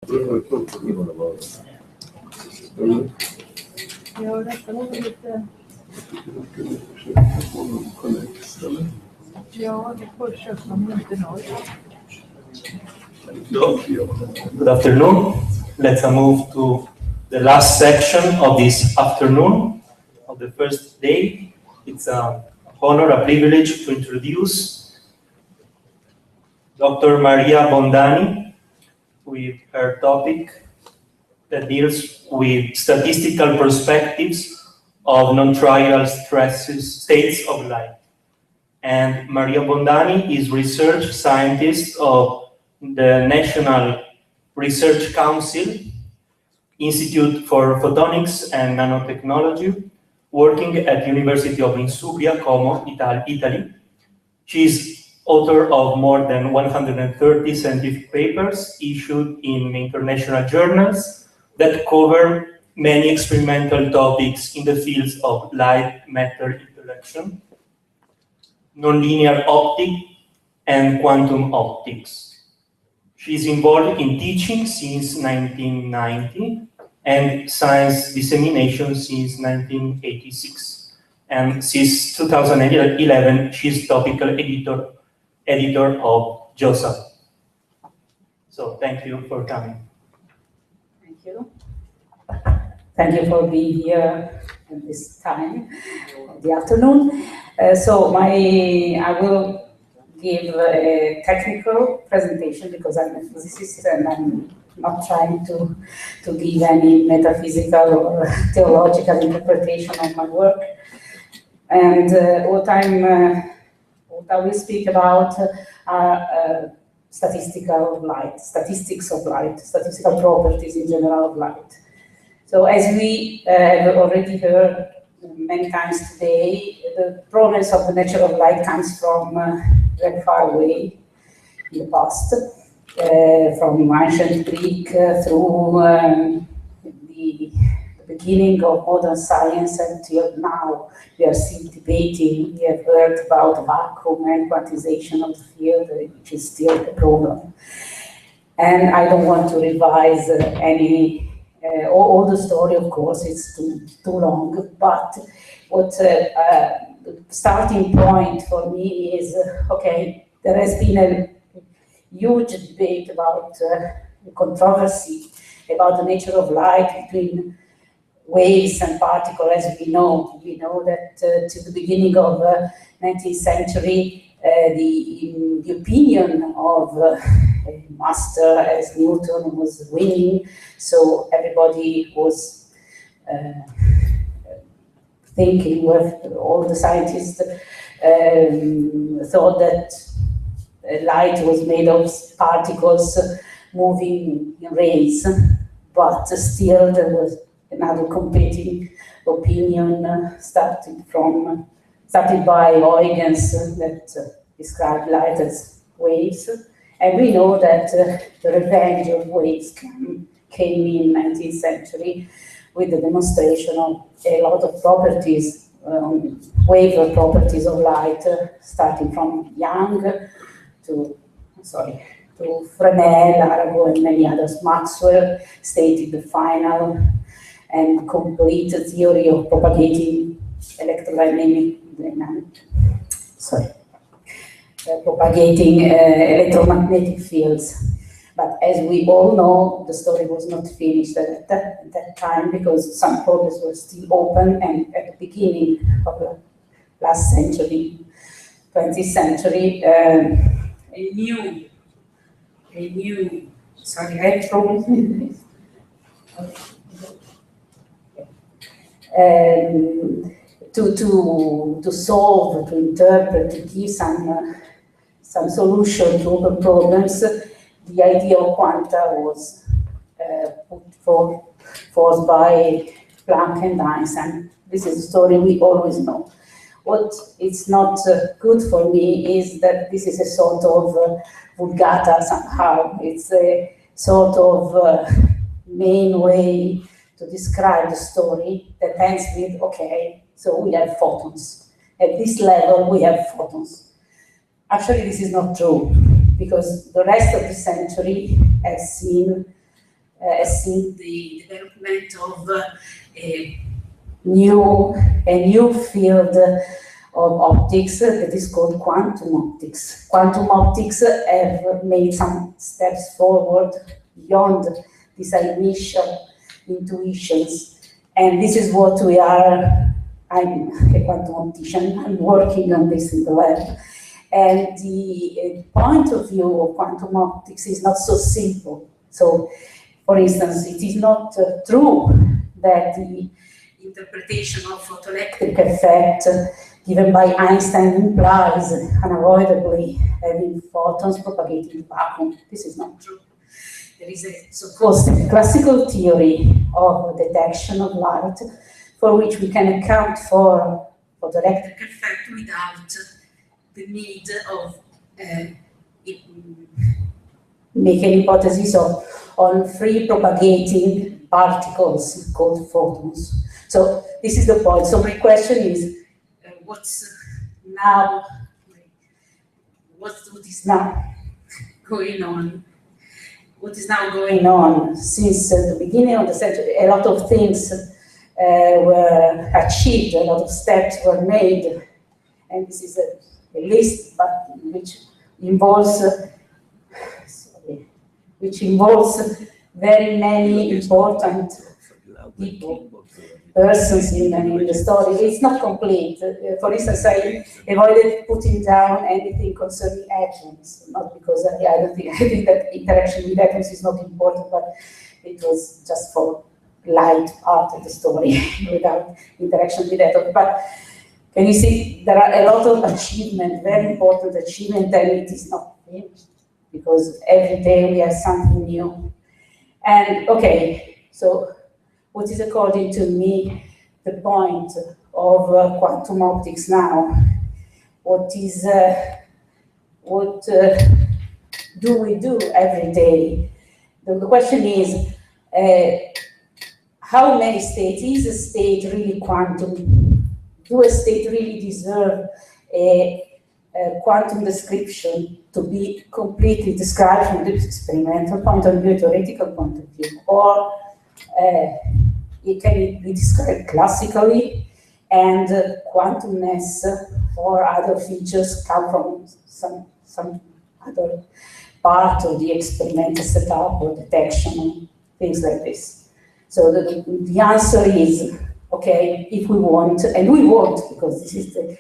Ja, detta var väl lite... Ja, det första som inte når. Good afternoon. Let's move to the last section of this afternoon of the first day. It's an honor, a privilege to introduce Dr. Maria Bondani with her topic that deals with statistical perspectives of non-trivial states of light. And Maria Bondani is research scientist of the National Research Council Institute for Photonics and Nanotechnology, working at University of Insubria, Como, Italy. She is author of more than 130 scientific papers issued in international journals that cover many experimental topics in the fields of light-matter interaction, nonlinear optics, and quantum optics. She is involved in teaching since 1990 and science dissemination since 1986. And since 2011, she is topical editor of JOSA. So thank you for coming. Thank you. Thank you for being here at this time of the afternoon. I will give a technical presentation because I'm a physicist and I'm not trying to give any metaphysical or theological interpretation of my work. And what I will speak about are statistics of light, statistical properties in general of light. So as we have already heard many times today, the promise of the nature of light comes from very far away in the past, from ancient Greek through the beginning of modern science until now. We are still debating. We have heard about vacuum and quantization of the field, which is still a problem. And I don't want to revise all the story, of course, it's too long, but what the starting point for me is, okay, there has been a huge debate about controversy about the nature of light between waves and particles, as we know. We know that to the beginning of 19th century, the opinion of a master as Newton was winning, so everybody was thinking, all the scientists thought that light was made of particles huygens in rays, but still there was another competing opinion started by Huygens that described light as waves. And we know that the revenge of waves came in 19th century with the demonstration of a lot of properties, wave properties of light, starting from Young to Fresnel, Arago, and many others. Maxwell stated the final and complete theory of propagating electromagnetic fields. But as we all know, the story was not finished at that time because some problems were still open, and at the beginning of the last century, 20th century, sorry, I have problems with this. To solve, to interpret, to give some solution to open problems, the idea of quanta was put forth by Planck and Einstein. This is a story we always know. What is not good for me is that this is a sort of vulgata somehow. It's a sort of main way to describe the story that ends with, okay, so we have photons. At this level, we have photons. Actually, this is not true, because the rest of the century has seen has seen the development of a new field of optics that is called quantum optics. Quantum optics have made some steps forward beyond these initial intuitions, and this is what we are. I'm a quantum optician. I'm working on this in the lab, and the point of view of quantum optics is not so simple. So, for instance, it is not true that the interpretation of photoelectric effect given by Einstein implies unavoidably having photons propagating in the vacuum. This is not true. There is a so-called classical theory of detection of light for which we can account for photoelectric effect without the need of make an hypothesis on free propagating particles called photons. So this is the point. So my question is, what is now going on? What is now going on? Since the beginning of the century, a lot of things were achieved, a lot of steps were made, and this is a list, but which involves very many important people, persons in the story. It's not complete. For instance, I avoided putting down anything concerning atoms, not because I think that interaction with atoms is not important, but it was just for light part of the story without interaction with atoms. But can you see, there are a lot of achievement, very important achievement, and it is not finished, because every day we have something new. And okay, so what is, according to me, the point of quantum optics now? What do we do every day? The question is, how many states? Is a state really quantum? Do a state really deserve a quantum description to be completely described from the experimental point of view, theoretical point of view, or it can be described classically, and quantumness or other features come from some other part of the experimental setup or detection, things like this. So the answer is, okay, if we want, and we want, because this is the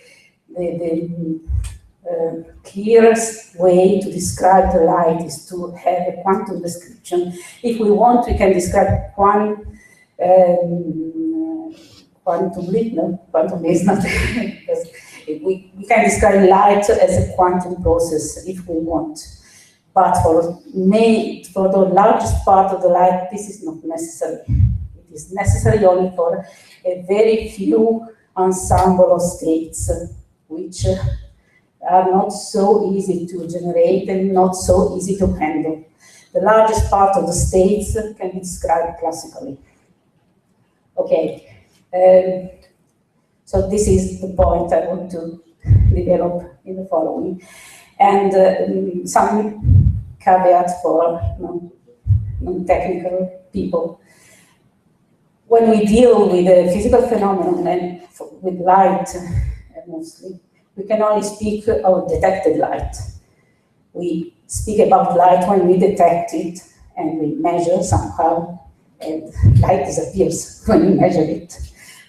clearest way to describe the light is to have a quantum description. If we want, we can describe quantum leap, no, quantum is not, because we can describe light as a quantum process if we want. But for the largest part of the light, this is not necessary. It is necessary only for a very few ensemble of states, which are not so easy to generate and not so easy to handle. The largest part of the states can be described classically. Okay, so this is the point I want to develop in the following. And some caveats for non-technical people. When we deal with a physical phenomenon and with light mostly, we can only speak of detected light. We speak about light when we detect it and we measure somehow, and light disappears when we measure it.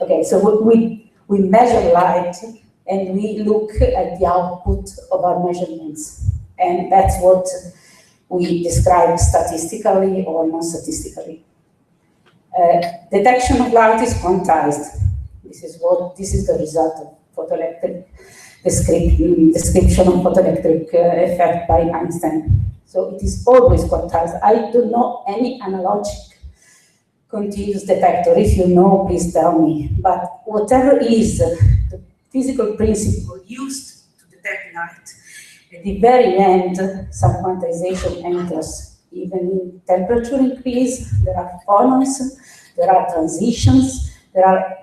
Okay, so we measure light and we look at the output of our measurements. And that's what we describe statistically or non-statistically. Detection of light is quantized. This is the result of photoelectric description of photoelectric effect by Einstein. So it is always quantized. I don't know any analogic continuous detector. If you know, please tell me. But whatever is the physical principle used to detect light, at the very end, some quantization enters. Even in temperature increase, there are phonons, there are transitions, there are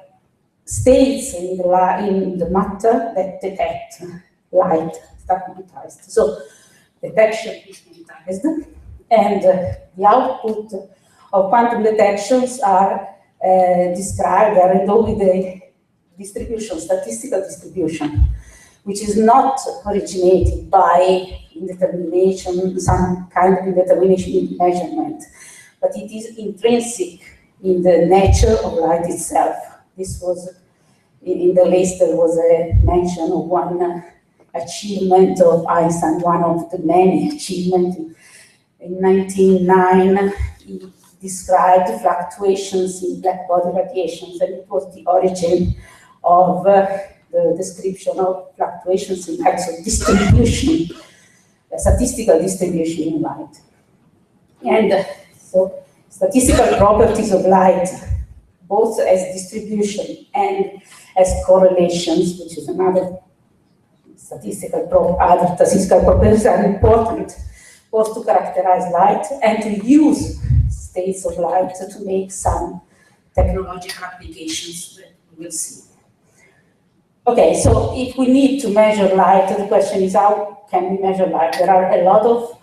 states in the matter that detect light, that are quantized. So detection is quantized, and the output of quantum detections are described, are endowed with a distribution, statistical distribution, which is not originated by indetermination, some kind of indetermination in measurement, but it is intrinsic in the nature of light itself. This was, in the list, there was a mention of one achievement of Einstein, one of the many achievements. In 1909, he described fluctuations in black body radiations, and it was the origin of the description of fluctuations in light, so distribution, statistical distribution in light. And so statistical properties of light, both as distribution and as correlations, which is another statistical properties, are important both to characterize light and to use states of light to make some technological applications that we will see. Okay, so if we need to measure light, the question is how can we measure light? There are a lot of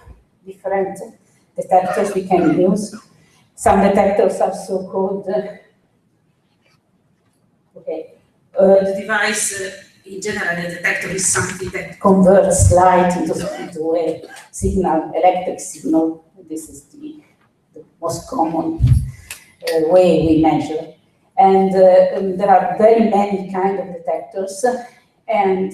different detectors we can use. Some detectors are so-called, the device, in general, the detector is something that converts light into a signal, electric signal. This is the most common way we measure. And there are very many kinds of detectors. And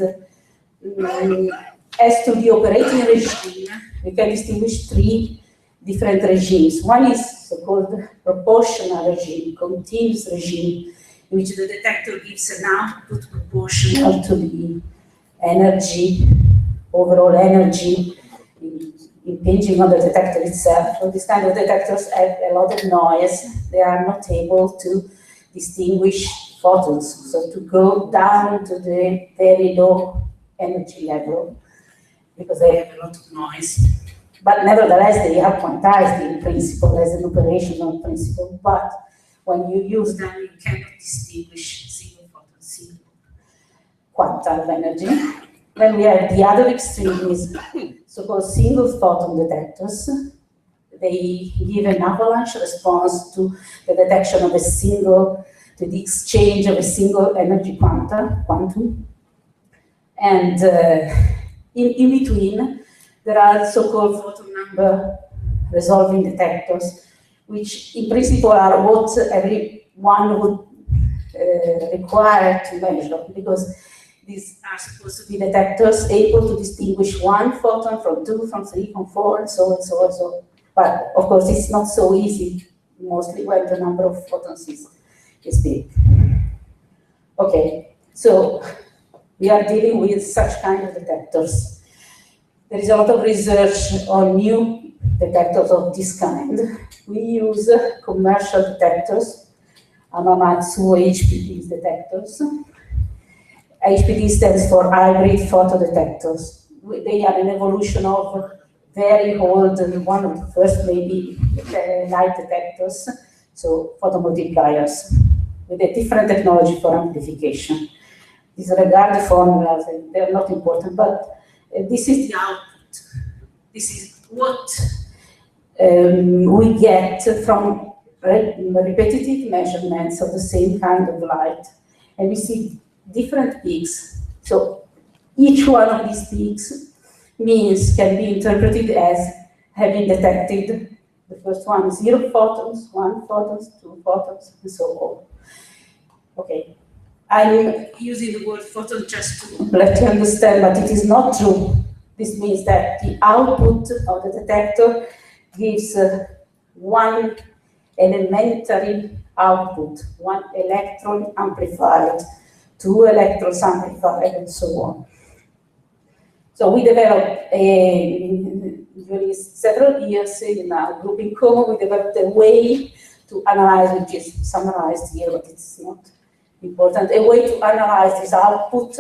as to the operating regime, we can distinguish three different regimes. One is so-called proportional regime, continuous regime, in which the detector gives an output proportional to the energy, overall energy impinging on the detector itself. So these kind of detectors have a lot of noise. They are not able to distinguish photons, so to go down to the very low energy level, because they have a lot of noise. But nevertheless, they are quantized in principle as an operational principle, but when you use them, you cannot distinguish single photon, single quanta of energy. Then we have the other extreme is so-called single photon detectors. They give an avalanche response to the detection of a single, to the exchange of a single energy quantum. And in between, there are so-called photon number resolving detectors, which in principle are what everyone would require to measure, because these are supposed to be detectors able to distinguish one photon from two, from three, from four, and so on, so on, so on. But of course, it's not so easy, mostly when the number of photons is big. Okay, so we are dealing with such kind of detectors. There is a lot of research on new detectors of this kind. We use commercial detectors, Hamamatsu HPD detectors. HPD stands for hybrid photodetectors. They are an evolution of very old, and one of the first maybe light detectors, so photomultipliers, with a different technology for amplification. Disregard the formulas, they're not important, but this is the output. This is what we get from repetitive measurements of the same kind of light. And we see different peaks. So each one of these peaks can be interpreted as having detected, the first one, 0 photons, 1 photons, 2 photons, and so on. Okay, I'm using the word photon just to let you understand, but it is not true. This means that the output of the detector gives one elementary output, one electron amplified, 2 electrons amplified, and so on. So we developed, during several years in our group in Como, we developed a way to analyze, which is summarized here, but it's not important, a way to analyze this output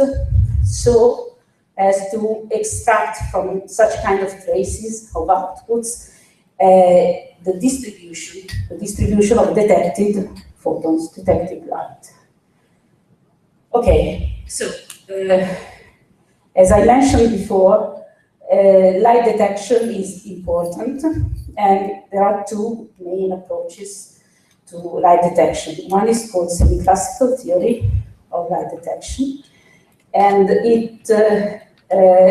so as to extract from such kind of traces of outputs the distribution of detected photons, detected light. Okay, so as I mentioned before, light detection is important And there are two main approaches to light detection. One is called semi-classical theory of light detection, and it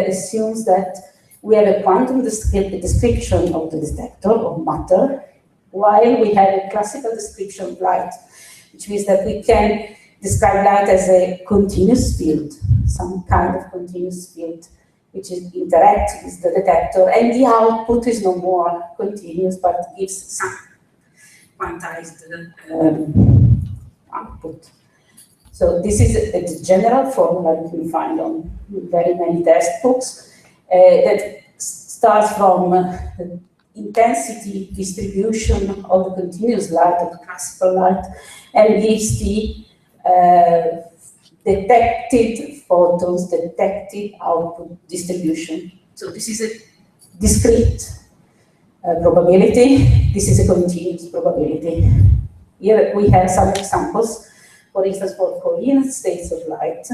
assumes that we have a quantum description of the detector of matter, while we have a classical description of light, which means that we can describe light as a continuous field, some kind of continuous field, which is interacts with the detector, and the output is no more continuous, but gives some quantized output. So this is a general formula you can find on very many textbooks that starts from the intensity distribution of the continuous light, of the classical light, and gives the detected photons, detected output distribution. So this is a discrete probability. This is a continuous probability. Here we have some examples. For instance, for coherent states of light,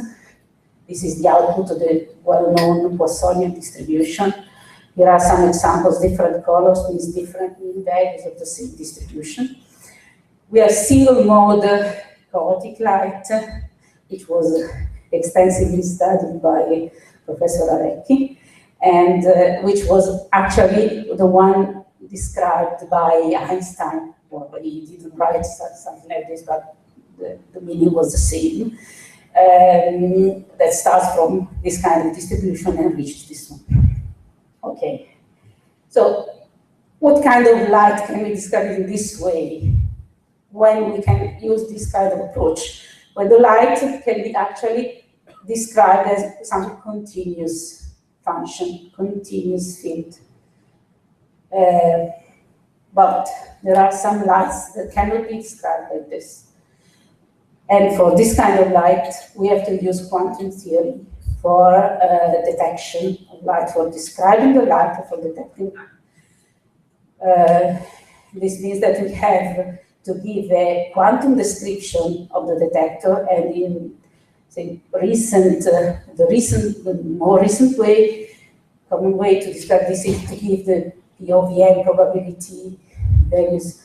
this is the output of the well-known Poissonian distribution. Here are some examples, different colors means different mean values of the same distribution. We have single-mode chaotic light, which was extensively studied by Professor Arecchi, and which was actually the one described by Einstein. Well, he didn't write something like this, but the meaning was the same. That starts from this kind of distribution and reaches this one. Okay, so what kind of light can we describe in this way when we can use this kind of approach? When the light can be actually described as some continuous function, continuous field. But there are some lights that cannot be described like this. And for this kind of light, we have to use quantum theory for detection of light, for describing the light, or for detecting light. This means that we have to give a quantum description of the detector, and in say, the more recent way, common way to describe this is to give the POVN probability values.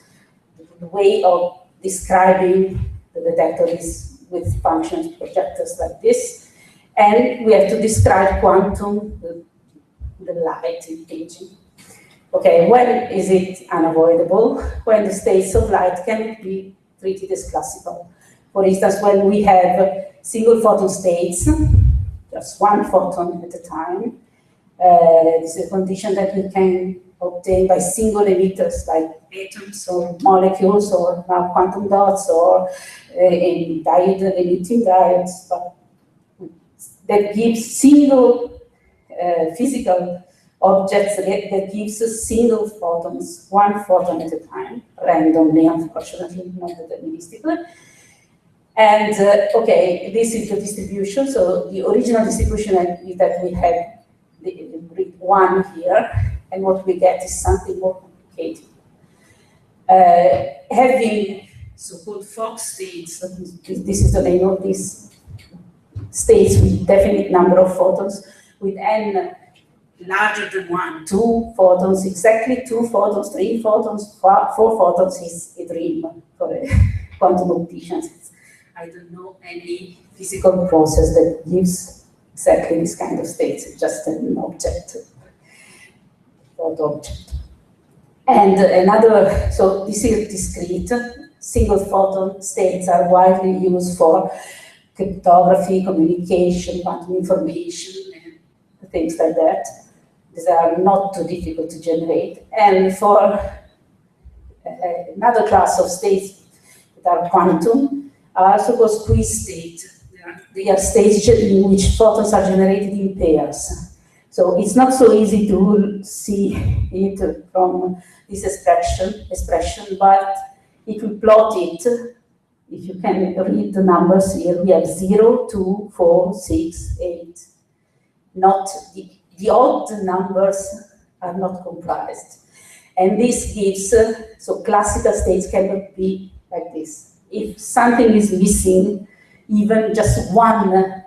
The way of describing the detector is with functions, projectors like this, and we have to describe quantum, the light imaging. Okay, when is it unavoidable? When the states of light can be treated as classical. For instance, when we have single photon states, just one photon at a time, this is a condition that we can obtain by single emitters like atoms or molecules or now quantum dots or in emitting diodes, but that gives single physical objects that gives us single photons, one photon at a time, randomly, unfortunately, not deterministically. And okay, this is the distribution. So the original distribution is that we have the one here, and what we get is something more complicated. Having so-called Fox states, this is the name of these states with definite number of photons, with n larger than 1, 2 photons, exactly 2 photons, 3 photons, 4 photons is a dream for a quantum optician. I don't know any physical process that gives exactly this kind of states. It's just an object, photo object. And another, so this is discrete. Single photon states are widely used for cryptography, communication, quantum information, and things like that. These are not too difficult to generate. And for another class of states that are quantum, are also called squeeze states. They are states in which photons are generated in pairs. So it's not so easy to see it from this expression, but if we plot it, if you can read the numbers here, we have 0, 2, 4, 6, 8. Not the odd numbers are not comprised. And this gives, so classical states cannot be like this. If something is missing, even just one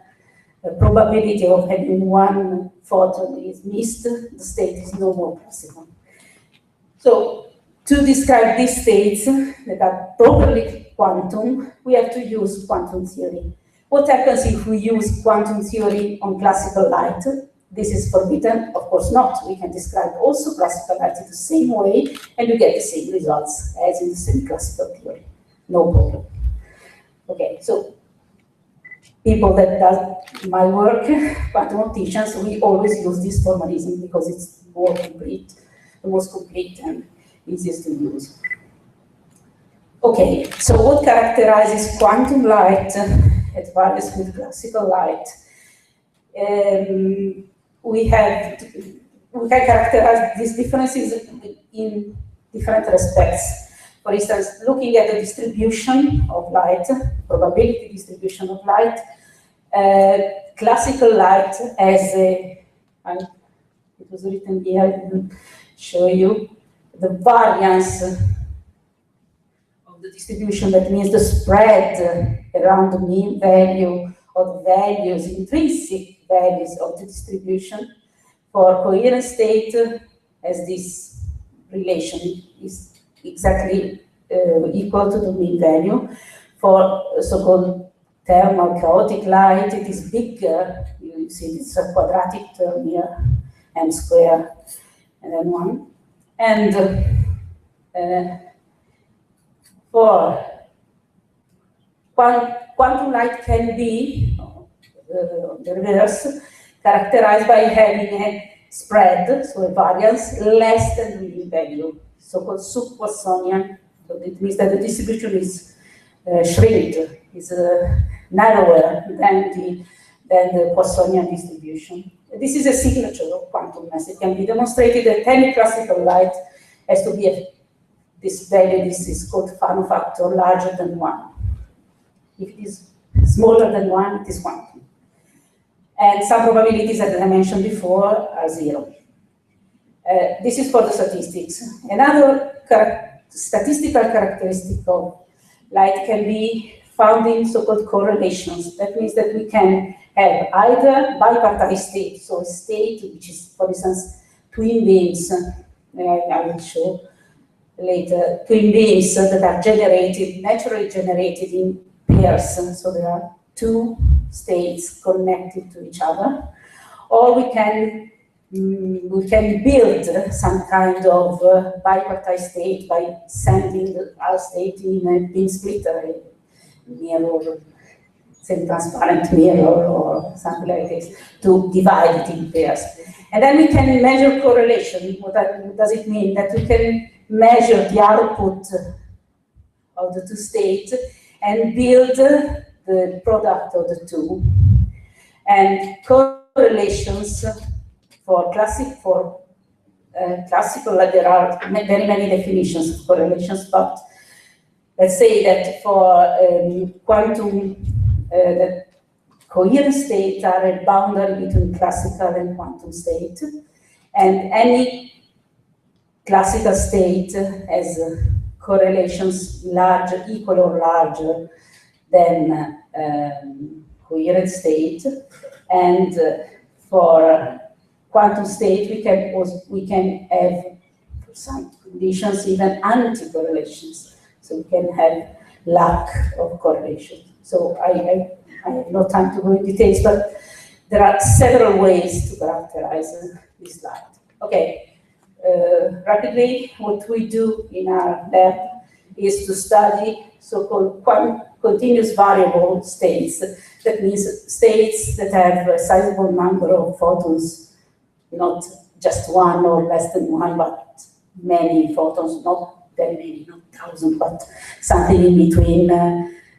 probability of having one photon is missed, the state is no more possible. So to describe these states that are properly quantum, we have to use quantum theory. What happens if we use quantum theory on classical light? This is forbidden? Of course not. We can describe also classical light in the same way, and you get the same results as in the semi-classical theory. No problem. Okay, so people that does my work, quantum opticians, we always use this formalism because it's more complete, the most complete and easiest to use. Okay, so what characterizes quantum light at various with classical light? We can characterize these differences in different respects. For instance, looking at the distribution of light, probability distribution of light, classical light has a, it was written here, I will show you, the variance of the distribution, that means the spread around the mean value of the values, intrinsic values of the distribution. For coherent state, as this relation is exactly equal to the mean value. For so-called thermal chaotic light, it is bigger. You see this quadratic term here, m squared, and then 1. And for quantum light can be the reverse, characterized by having a spread, so a variance less than the mean value, so-called sub-Poissonian. So it means that the distribution is shrinked, is narrower than the Poissonian distribution. This is a signature of quantum mass. It can be demonstrated that any classical light has to be this value. This is called Fano factor larger than 1. If it is smaller than 1, it is quantum. And some probabilities, as I mentioned before, are 0. This is for the statistics. Another statistical characteristic of light can be found in so-called correlations. That means that we can have either bipartite state, so a state which is, for instance, twin beams, I will show later, twin beams that are generated, naturally generated in pairs. So there are two states connected to each other, or we can build some kind of bipartite state by sending our state in a beam splitter, a mirror, semi-transparent mirror or something like this, to divide it in pairs. And then we can measure correlation. What does it mean? That we can measure the output of the two states and build the product of the two. And correlations for classical, there are very many definitions of correlations, but let's say that for quantum, the coherent states are a boundary between classical and quantum state, and any classical state has correlations larger, equal or larger than coherent state, and for quantum state we can have, for some conditions, even anti-correlations. So we can have lack of correlation. So I have no time to go in details, but there are several ways to characterize this light. Okay, rapidly, what we do in our lab is to study so-called continuous variable states. That means states that have a sizable number of photons, not just one or less than one, but many photons, not very many, not 1,000, but something in between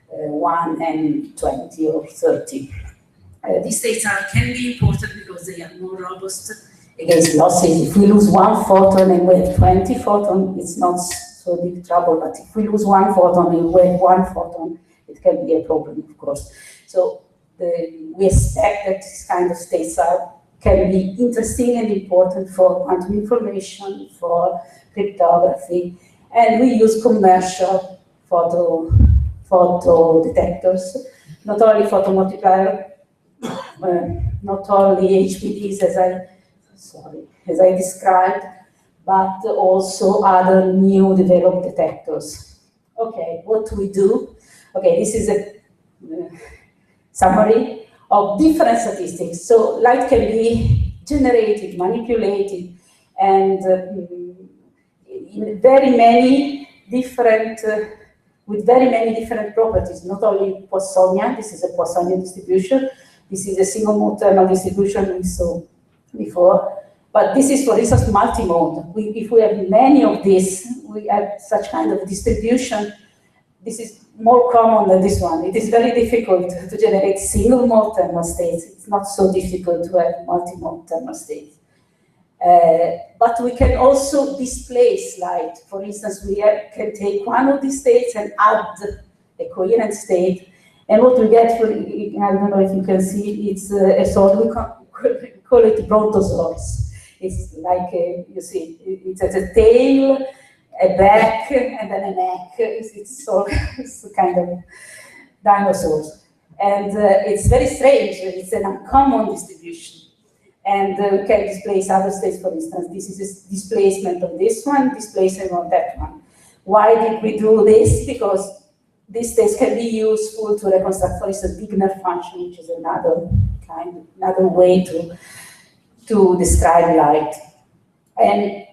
1 and 20 or 30. These states can be important because they are more robust against losses. If we lose one photon and we have 20 photons, it's not so big trouble, but if we lose one photon and we have one photon, it can be a problem, of course. So we expect that this kind of states can be interesting and important for quantum information, for cryptography, and we use commercial photo detectors, not only photomultiplier, not only HPDs as I described, but also other new developed detectors. Okay, what do we do? Okay, this is a summary of different statistics. So light can be generated, manipulated, and in very many different, with very many different properties, not only Poissonian, this is a Poissonian distribution, this is a single mode thermal distribution we saw before, but this is, for instance, multimode. If we have many of these, we have such kind of distribution. This is more common than this one. It is very difficult to generate single mode thermal states. It's not so difficult to have multi-mode thermal states. But we can also displace light. For instance, we can take one of these states and add a coherent state. And what we get, for, I don't know if you can see, it's a sort, we call it brontosaurus. It's like, you see, it has a tail, a back, and then a neck. It's a kind of dinosaurs. And it's very strange. It's an uncommon distribution. And we can displace other states, for instance. This is a displacement of this one, displacement of that one. Why did we do this? Because these states can be useful to reconstruct, for instance, Wigner function, which is another way to describe light. And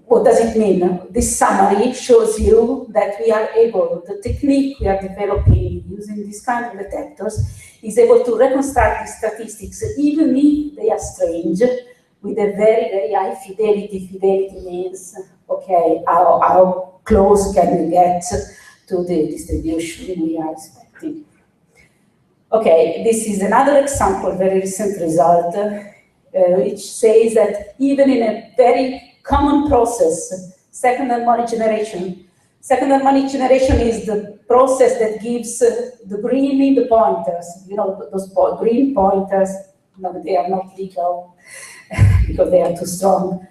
what does it mean? This summary shows you that we are able, the technique we are developing using this kind of detectors is able to reconstruct these statistics, even if they are strange, with a very, very high fidelity. Fidelity means, okay, how close can we get to the distribution we are expecting. Okay, this is another example, very recent result, which says that even in a very common process, second harmonic generation is the process that gives the green in the pointers. You know, those green pointers, no, they are not legal because they are too strong.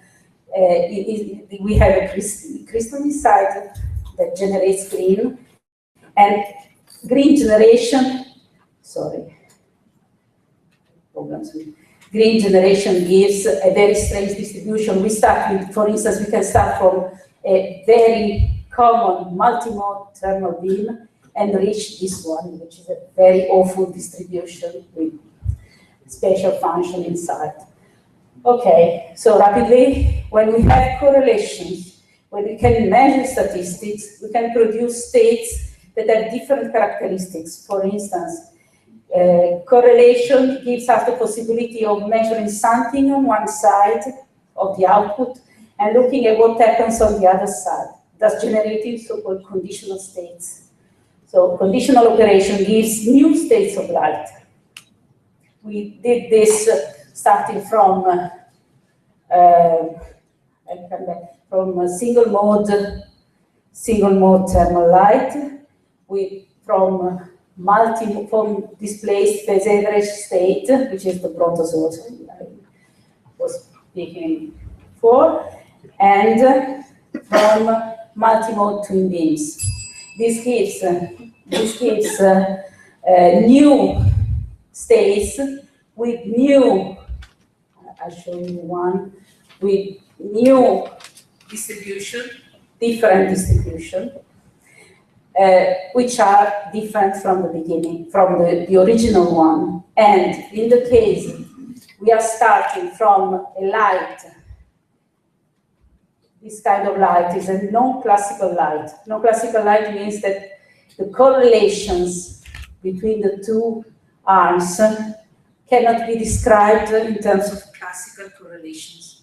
We have a crystal inside that generates green, and green generation, green generation gives a very strange distribution. We start with, for instance, we can start from a very common multi-mode thermal beam and reach this one, which is a very awful distribution with special function inside. Okay, so rapidly, when we have correlations, when we can measure statistics, we can produce states that have different characteristics. For instance, correlation gives us the possibility of measuring something on one side of the output and looking at what happens on the other side, thus generating so-called conditional states. So conditional operation gives new states of light. We did this starting from single mode thermal light, from displaced phase average state, which is the brontosaurus I was speaking for, and from multimode twin beams. This gives new states with new, I'll show you one, with new distribution, different distribution, which are different from the beginning, from the original one. And in the case, we are starting from a light. This kind of light is a non-classical light. Non-classical light means that the correlations between the two arms cannot be described in terms of classical correlations,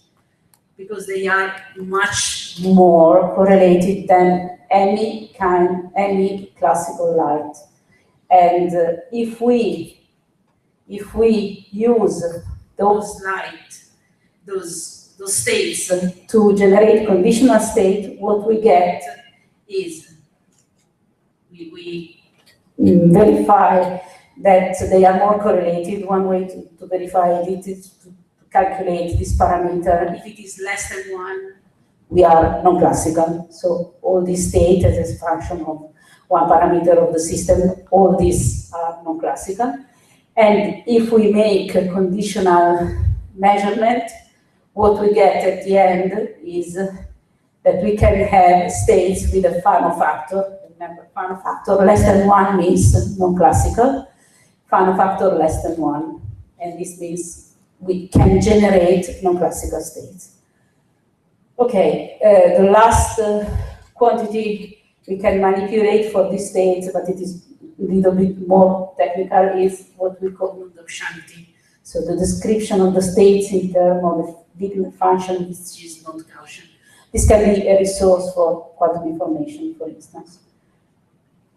because they are much more correlated than any classical light. And if we use those states to generate conditional state, what we get is we verify that they are more correlated. One way to verify it is to calculate this parameter. If it is less than 1, we are non-classical. So all these states as a function of one parameter of the system, all these are non-classical. And if we make a conditional measurement, what we get at the end is that we can have states with a Fano factor. Remember, Fano factor less than 1 means non-classical, Fano factor less than 1, and this means we can generate non-classical states. Okay, the last quantity we can manipulate for this state, but it is a little bit more technical, is what we call non-Gaussianity. So the description of the states in terms of the Wigner function, which is not Gaussian. This can be a resource for quantum information, for instance.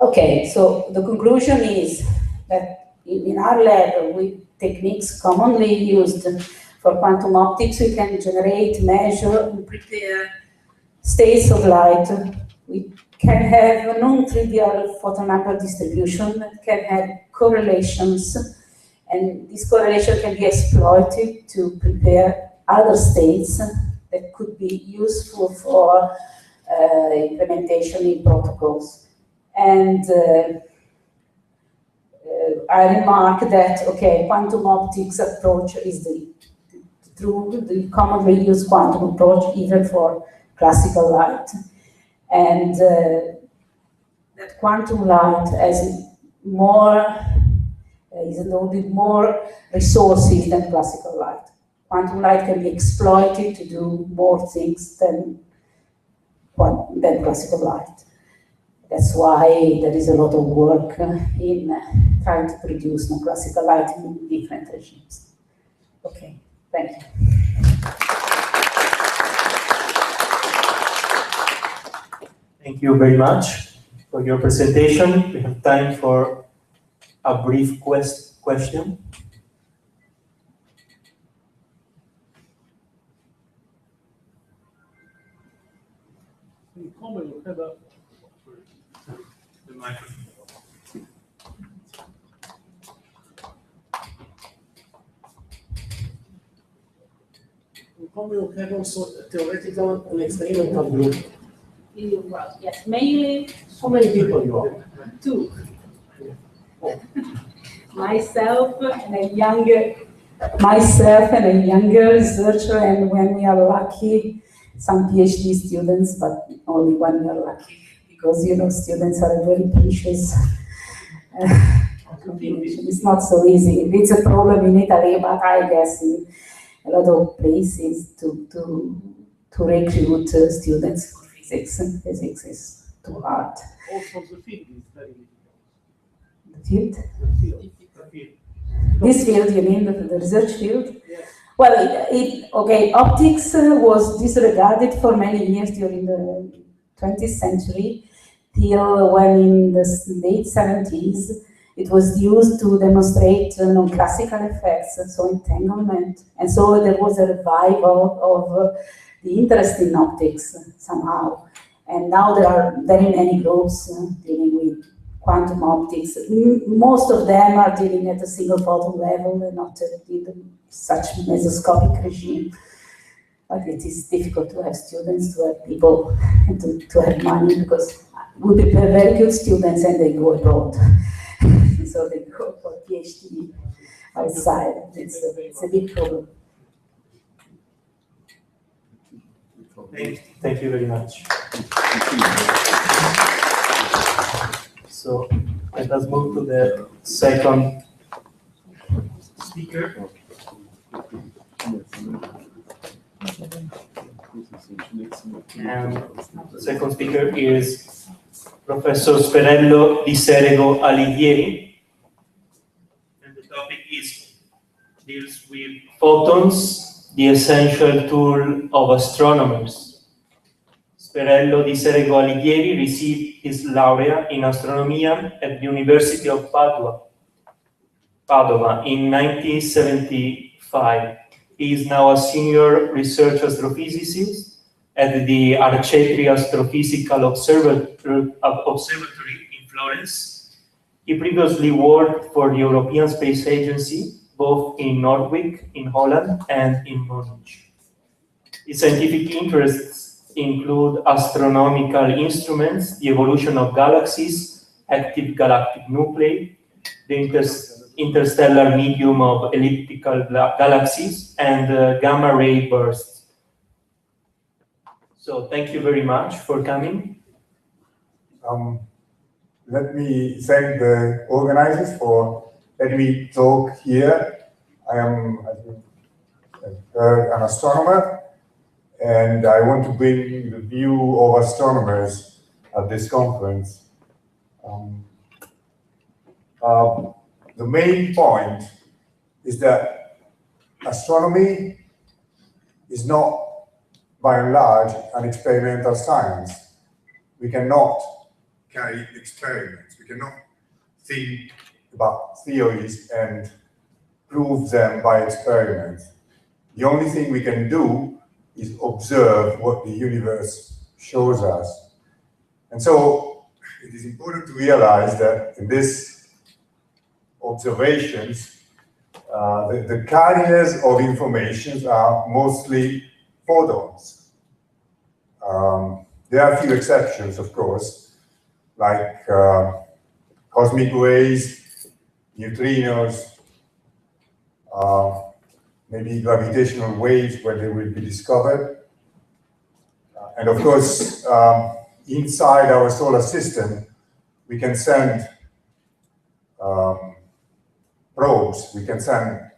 Okay, so the conclusion is that in our lab, with techniques commonly used for quantum optics, we can generate, measure, and prepare states of light. We can have a non-trivial photon-number distribution that can have correlations, and this correlation can be exploited to prepare other states that could be useful for implementation in protocols. And I remark that, okay, quantum optics approach is the commonly used quantum approach even for classical light. And that quantum light has more, is a little bit more resources than classical light. Quantum light can be exploited to do more things than classical light. That's why there is a lot of work in trying to produce non-classical light in different regimes. Okay, thank you. Thank you very much for your presentation. We have time for a brief question. The microphone. You have also a theoretical and experimental group. Well, yes, mainly How many people you are? 2. Myself and a younger researcher, and when we are lucky, some PhD students, but only when we are lucky, because students are a very precious combination. It's not so easy. It's a problem in Italy, but I guess in a lot of places to recruit students for physics. Physics is too hard. Also, the field is very difficult. The field? The field. This field, you mean the research field? Yes. Well, okay, optics was disregarded for many years during the 20th century, till when in the late 70s, it was used to demonstrate non-classical effects, so entanglement. And so there was a revival of the interest in optics somehow. And now there are very many groups dealing with quantum optics. Most of them are dealing at a single photon level and not in such mesoscopic regime. But it is difficult to have students, to have people, and to have money, because we prepare very good students and they go abroad. So they go for PhD outside. It's a big problem. Thank you very much. So let us move to the second speaker. And the second speaker is Professor Sperello Di Serego Alighieri. And the topic deals with photons, the essential tool of astronomers. Sperello Di Serego Alighieri received his laurea in astronomia at the University of Padua in 1975. He is now a senior research astrophysicist at the Arcetri Astrophysical Observatory in Florence. He previously worked for the European Space Agency, both in Norwich, in Holland, and in Munich. His scientific interests include astronomical instruments, the evolution of galaxies, active galactic nuclei, the interstellar medium of elliptical galaxies, and gamma ray bursts. So thank you very much for coming. Let me thank the organizers for letting me talk here. I am, as you heard, an astronomer, and I want to bring the view of astronomers at this conference. The main point is that astronomy is not, by and large, an experimental science. We cannot carry experiments. We cannot think about theories and prove them by experiments. The only thing we can do is observe what the universe shows us. And so it is important to realize that in these observations, the carriers of information are mostly photons. There are a few exceptions, of course, like cosmic rays, neutrinos, maybe gravitational waves when they will be discovered. And of course, inside our solar system, we can send probes, we can send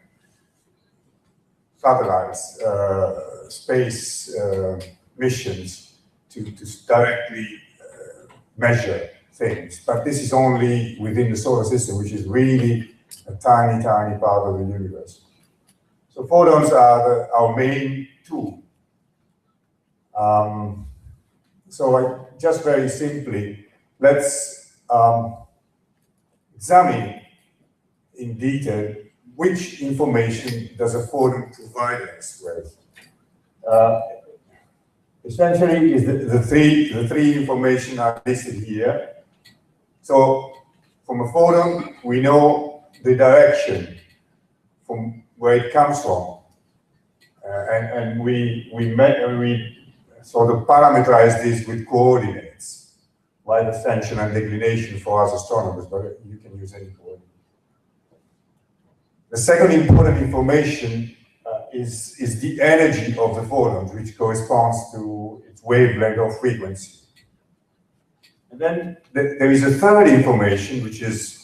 satellites, space missions to directly measure things. But this is only within the solar system, which is really a tiny, tiny part of the universe. So photons are our main tool. So just very simply, let's examine in detail which information does a photon provide us with. Essentially, is the three information are listed here. So from a photon, we know the direction from where it comes from, and we sort of parameterize this with coordinates, light ascension and declination for us astronomers, but you can use any coordinate. The second important information is the energy of the photons, which corresponds to its wavelength or frequency. And then there is a third information, which is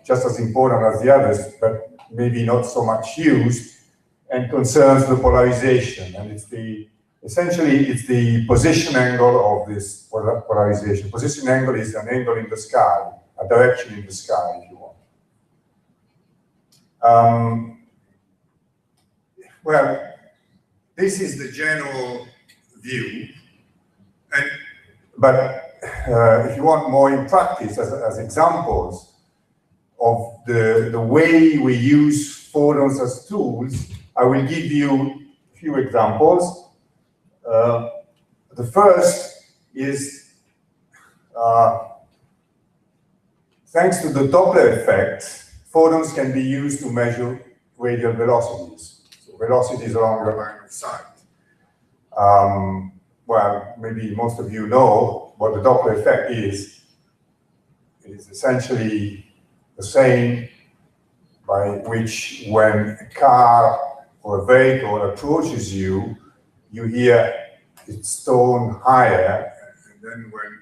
just as important as the others, but maybe not so much used, and concerns the polarization. And essentially it's the position angle of this polarization. Position angle is an angle in the sky, a direction in the sky, if you want. Well, this is the general view, but if you want more in practice, as examples of the way we use photons as tools, I will give you a few examples. The first is, thanks to the Doppler effect, photons can be used to measure radial velocities, so velocities along the line of sight. Well, maybe most of you know what the Doppler effect is. It is essentially the same by which when a car or a vehicle approaches you, you hear its tone higher, and then when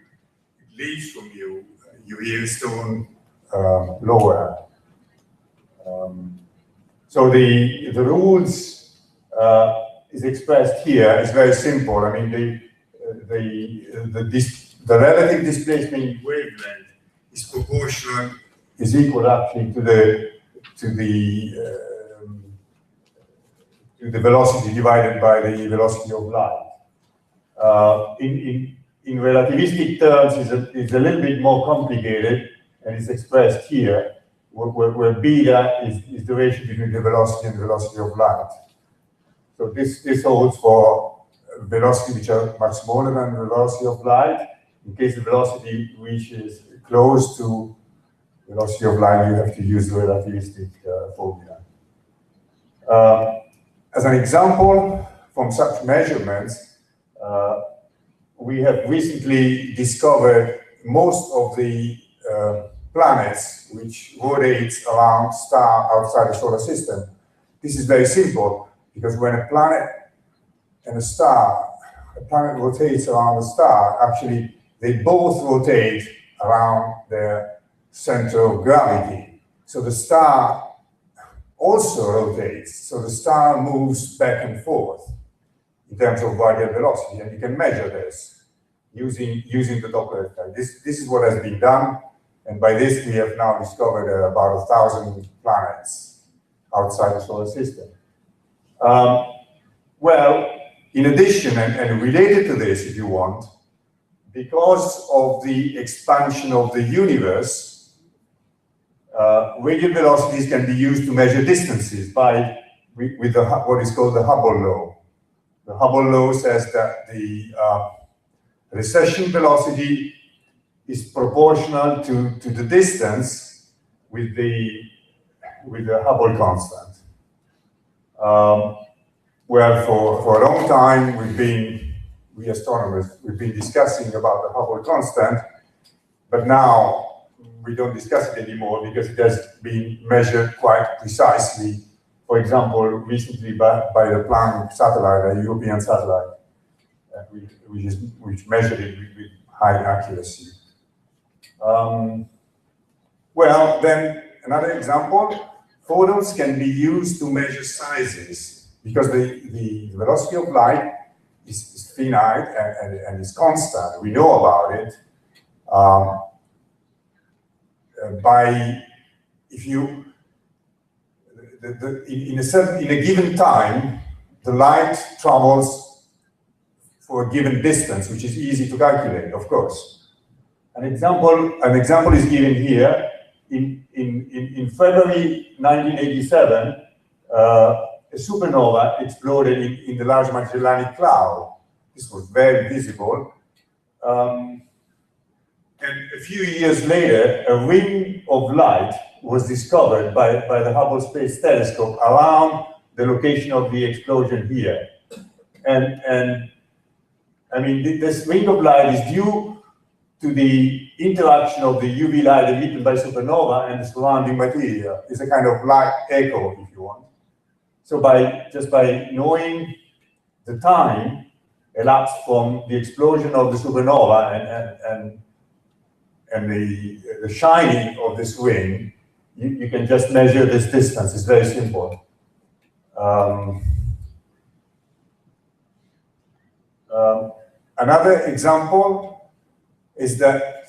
it leaves from you, you hear its tone lower. So the rules is expressed here is very simple. I mean, the relative displacement wavelength is proportional, is equal actually to the velocity divided by the velocity of light. In relativistic terms, it's a little bit more complicated, and it's expressed here, where beta is the ratio between the velocity and the velocity of light. So this holds for velocity which are much smaller than the velocity of light. In case the velocity reaches close to the velocity of light, you have to use the relativistic formula. As an example, from such measurements, we have recently discovered most of the planets which rotate around stars outside the solar system. This is very simple, because when a planet and a planet rotates around a star, actually, they both rotate around their center of gravity. So the star also rotates. So the star moves back and forth in terms of radial velocity, and you can measure this using the Doppler effect. This is what has been done, and by this we have now discovered about 1,000 planets outside the solar system. Well, in addition, and related to this, if you want, because of the expansion of the universe, radial velocities can be used to measure distances with what is called the Hubble law. The Hubble law says that the recession velocity is proportional to the distance with the Hubble constant. Well, for a long time, we astronomers, we've been discussing about the Hubble constant, but now we don't discuss it anymore because it has been measured quite precisely. For example, recently by the Planck satellite, a European satellite, which measured it with high accuracy. Well, then another example, photons can be used to measure sizes because the velocity of light is finite and is constant. We know about it. In a given time, the light travels for a given distance, which is easy to calculate, of course. An example is given here. In February 1987, a supernova exploded in the Large Magellanic Cloud. This was very visible. And a few years later, a ring of light was discovered by the Hubble Space Telescope around the location of the explosion here. And I mean, this ring of light is due to the interaction of the UV light emitted by supernova and the surrounding material. It's a kind of light echo, if you want. So just by knowing the time elapsed from the explosion of the supernova and the shining of this ring, you can just measure this distance. It's very simple. Another example is that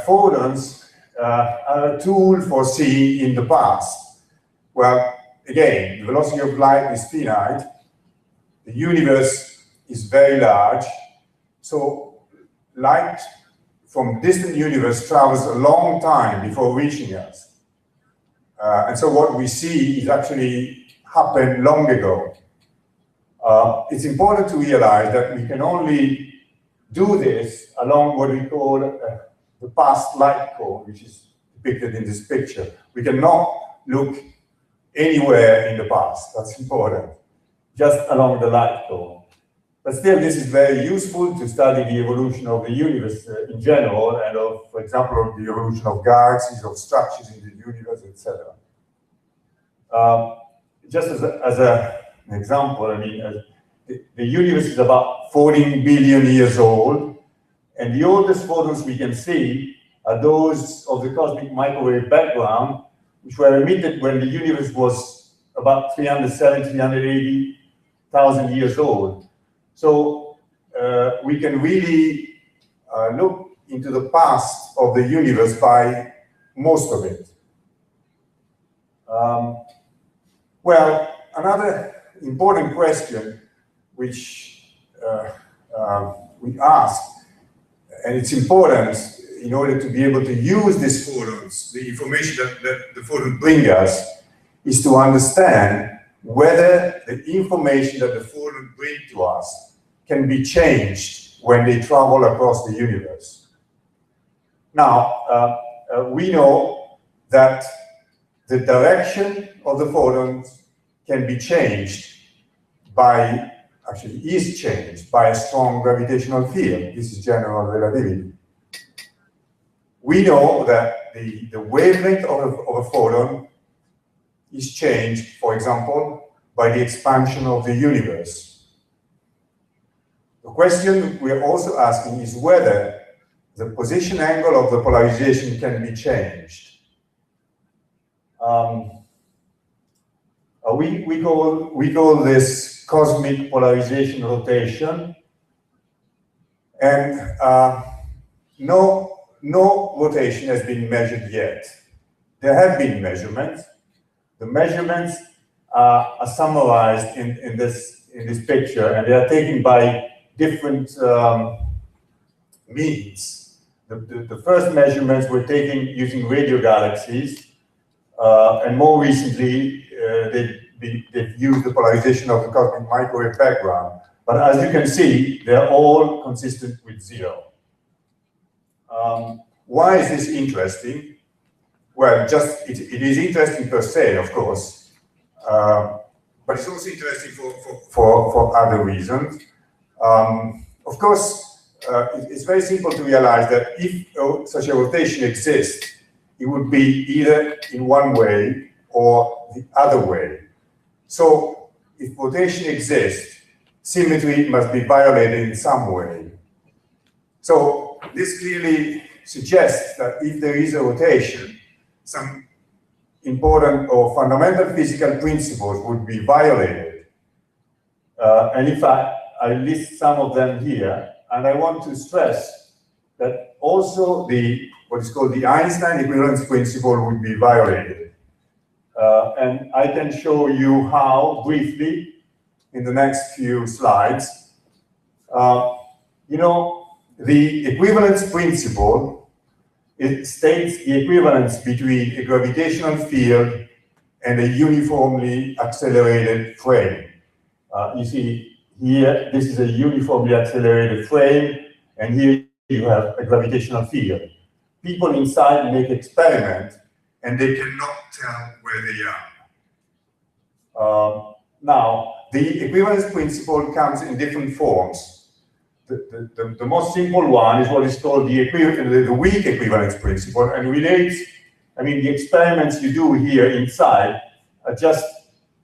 photons are a tool for seeing in the past. Well, again, the velocity of light is finite. The universe is very large. So light from distant universe travels a long time before reaching us. And so what we see is actually happened long ago. It's important to realize that we can only do this along what we call the past light cone, which is depicted in this picture. We cannot look anywhere in the past. That's important. Just along the light cone. But still, this is very useful to study the evolution of the universe in general, and of, for example, the evolution of galaxies, of structures in the universe, etc. Just as an example, I mean, the universe is about 14 billion years old, and the oldest photons we can see are those of the cosmic microwave background, which were emitted when the universe was about 370, 380,000 years old. So we can really look into the past of the universe by most of it. Well, another important question which we ask, and it's important in order to be able to use these photons, the information that the photons bring us, is to understand whether the information that the photons bring to us can be changed when they travel across the universe. Now, we know that the direction of the photons can be changed by, actually is changed by a strong gravitational field. This is general relativity. We know that the wavelength of a photon is changed, for example, by the expansion of the universe. question we're also asking is whether the position angle of the polarization can be changed. We call this cosmic polarization rotation, and no rotation has been measured yet. There have been measurements. The measurements are summarized in this picture, and they are taken by different means. The first measurements were taken using radio galaxies, and more recently, they've used the polarization of the cosmic microwave background. But as you can see, they're all consistent with zero. Why is this interesting? Well, it is interesting per se, of course, but it's also interesting for other reasons. Of course, it's very simple to realize that if such a rotation exists, it would be either in one way or the other way. So if rotation exists, symmetry must be violated in some way. So this clearly suggests that if there is a rotation, some important or fundamental physical principles would be violated. And in fact, I list some of them here, and I want to stress that also what is called the Einstein equivalence principle would be violated. And I can show you how, briefly, in the next few slides. You know, the equivalence principle, it states the equivalence between a gravitational field and a uniformly accelerated frame. You see here, this is a uniformly accelerated frame, and here you have a gravitational field. People inside make experiments, and they cannot tell where they are. Now, the equivalence principle comes in different forms. The most simple one is what is called the weak equivalence principle, and relates, I mean, the experiments you do here inside are just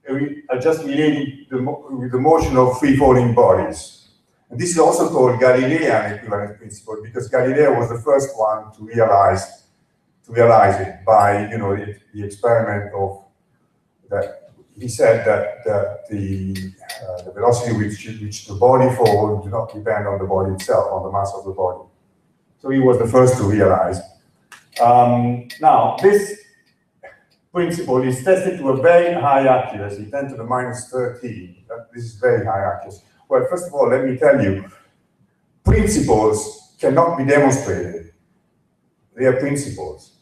relating with the motion of free-falling bodies. And this is also called Galilean equivalence principle, because Galileo was the first one to realize it by, you know, the experiment of that. He said that the velocity which the body falls do not depend on the body itself, on the mass of the body. So he was the first to realize. Now, this principle is tested to a very high accuracy, 10 to the minus 13. This is very high accuracy. Well, first of all, let me tell you, principles cannot be demonstrated. They are principles,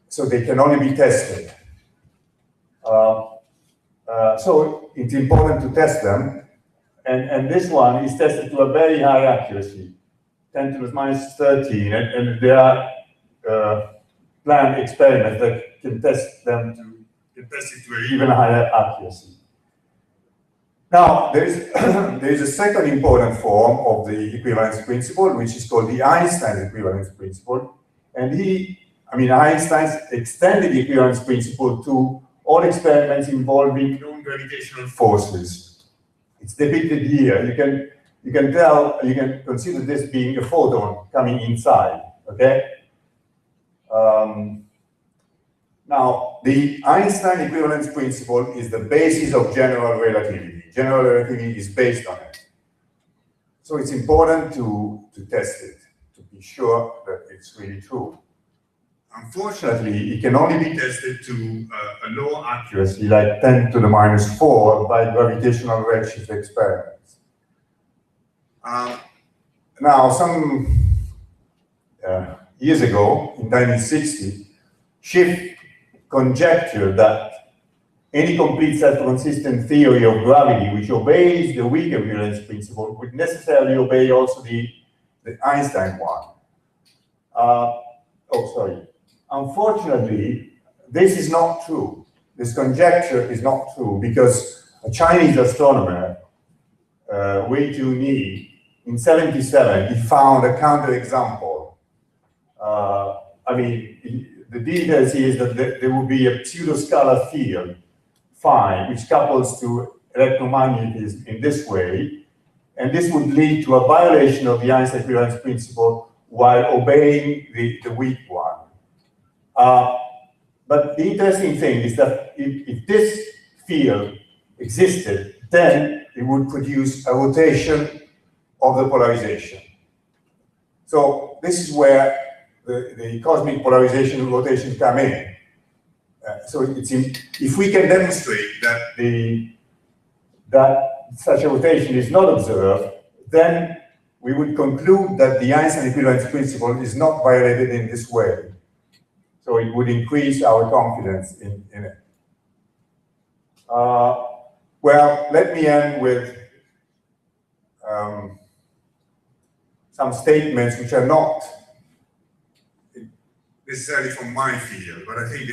so they can only be tested. So it's important to test them, and this one is tested to a very high accuracy, 10 to the minus 13, and there are planned experiments that can test it to an even higher accuracy. Now, there is a second important form of the equivalence principle, which is called the Einstein equivalence principle, and Einstein extended the equivalence principle to all experiments involving non-gravitational forces. It's depicted here. You can consider this being a photon coming inside, okay? Now, the Einstein equivalence principle is the basis of general relativity. General relativity is based on it. So it's important to test it, to be sure that it's really true. Unfortunately, it can only be tested to a low accuracy, like 10 to the minus 4, by gravitational redshift experiments. Now, some years ago, in 1960, Schiff conjectured that any complete self-consistent theory of gravity which obeys the weak equivalence principle would necessarily obey also the Einstein one. Unfortunately, this is not true. This conjecture is not true, because a Chinese astronomer, Wei Ni, in 1977, he found a counterexample. The details here is that there will be a pseudo-scalar field, phi, which couples to electromagnetism in this way, and this would lead to a violation of the Einstein equivalence principle while obeying the weak one. But the interesting thing is that if this field existed, then it would produce a rotation of the polarization. So this is where the cosmic polarization and rotation come in. So if we can demonstrate that such a rotation is not observed, then we would conclude that the Einstein equivalence principle is not violated in this way. So it would increase our confidence in it. Well, let me end with some statements which are not necessarily from my field, but I think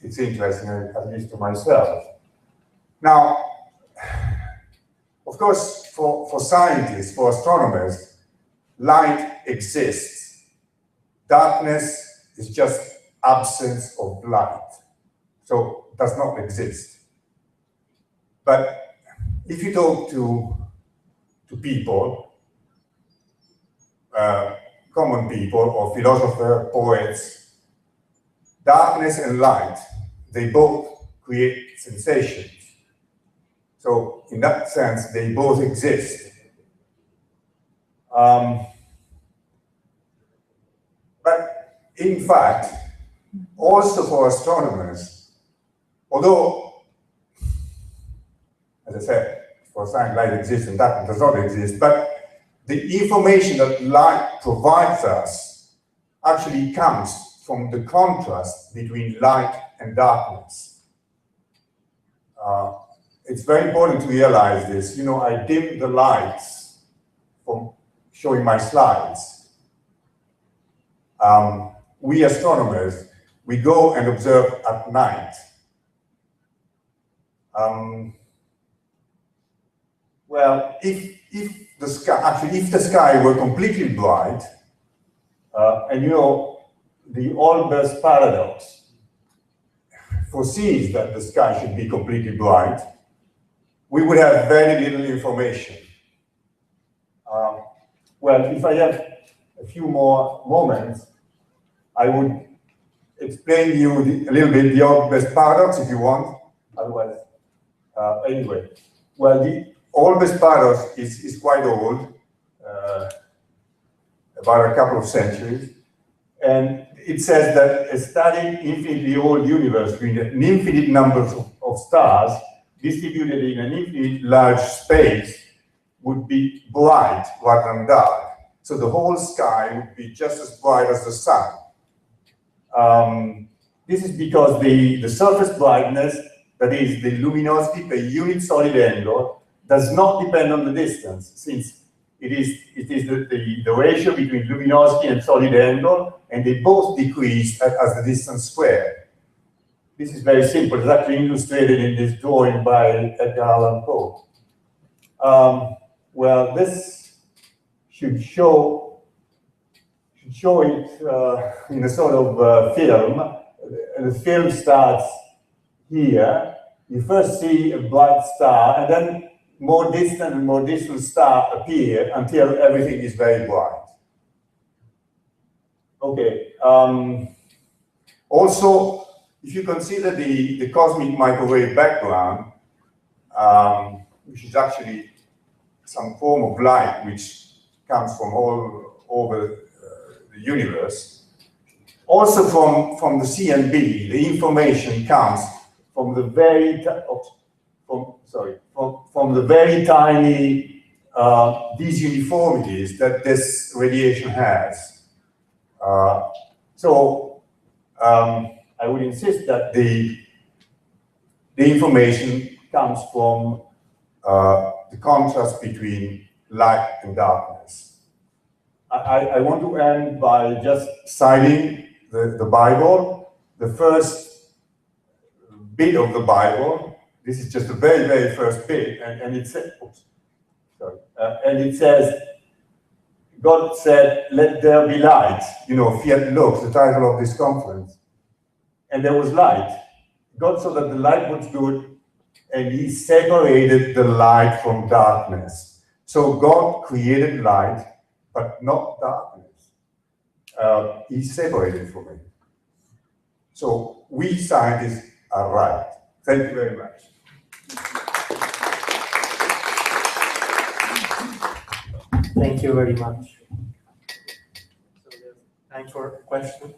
it's interesting, at least to myself. Now, of course, for scientists, for astronomers, light exists. Darkness is just absence of light, so it does not exist. But if you talk to people, common people or philosophers, poets, darkness and light, they both create sensations. So in that sense, they both exist. But in fact, also for astronomers, although, as I said, for science, light exists and darkness does not exist, but the information that light provides us actually comes from the contrast between light and darkness. It's very important to realize this. You know, I dim the lights from showing my slides. We astronomers, we go and observe at night. Well, if the sky were completely bright, and you know, the Olbers paradox foresees that the sky should be completely bright, we would have very little information. Well, if I have a few more moments, I would explain to you a little bit the Olbers paradox if you want. Otherwise, anyway, well, the Olbers paradox is quite old, about a couple of centuries, and it says that a studying infinitely old universe with an infinite number of stars distributed in an infinite large space would be bright rather than dark. So the whole sky would be just as bright as the sun. This is because the surface brightness, that is the luminosity per unit solid angle, does not depend on the distance, since it is the ratio between luminosity and solid angle, and they both decrease as the distance squared. This is very simple. It's actually illustrated in this drawing by Edgar Allan Poe. Well, this should show it in a sort of film. The film starts here. You first see a bright star, and then more distant and more distant stars appear until everything is very bright. Okay. Also, if you consider the cosmic microwave background, which is actually some form of light which comes from all over the universe, also from the CMB, the information comes from the very from the very tiny disuniformities that this radiation has. I would insist that the information comes from the contrast between light and darkness. I want to end by just citing the Bible, the first bit of the Bible. This is just the very, very first bit, and it says, and it says, God said, "Let there be light." You know, Fiat Lux, the title of this conference. And there was light. God saw that the light was good, and he separated the light from darkness. So God created light, but not darkness. He separated from it. So we scientists are right. Thank you very much. Thank you very much. So there's time for question.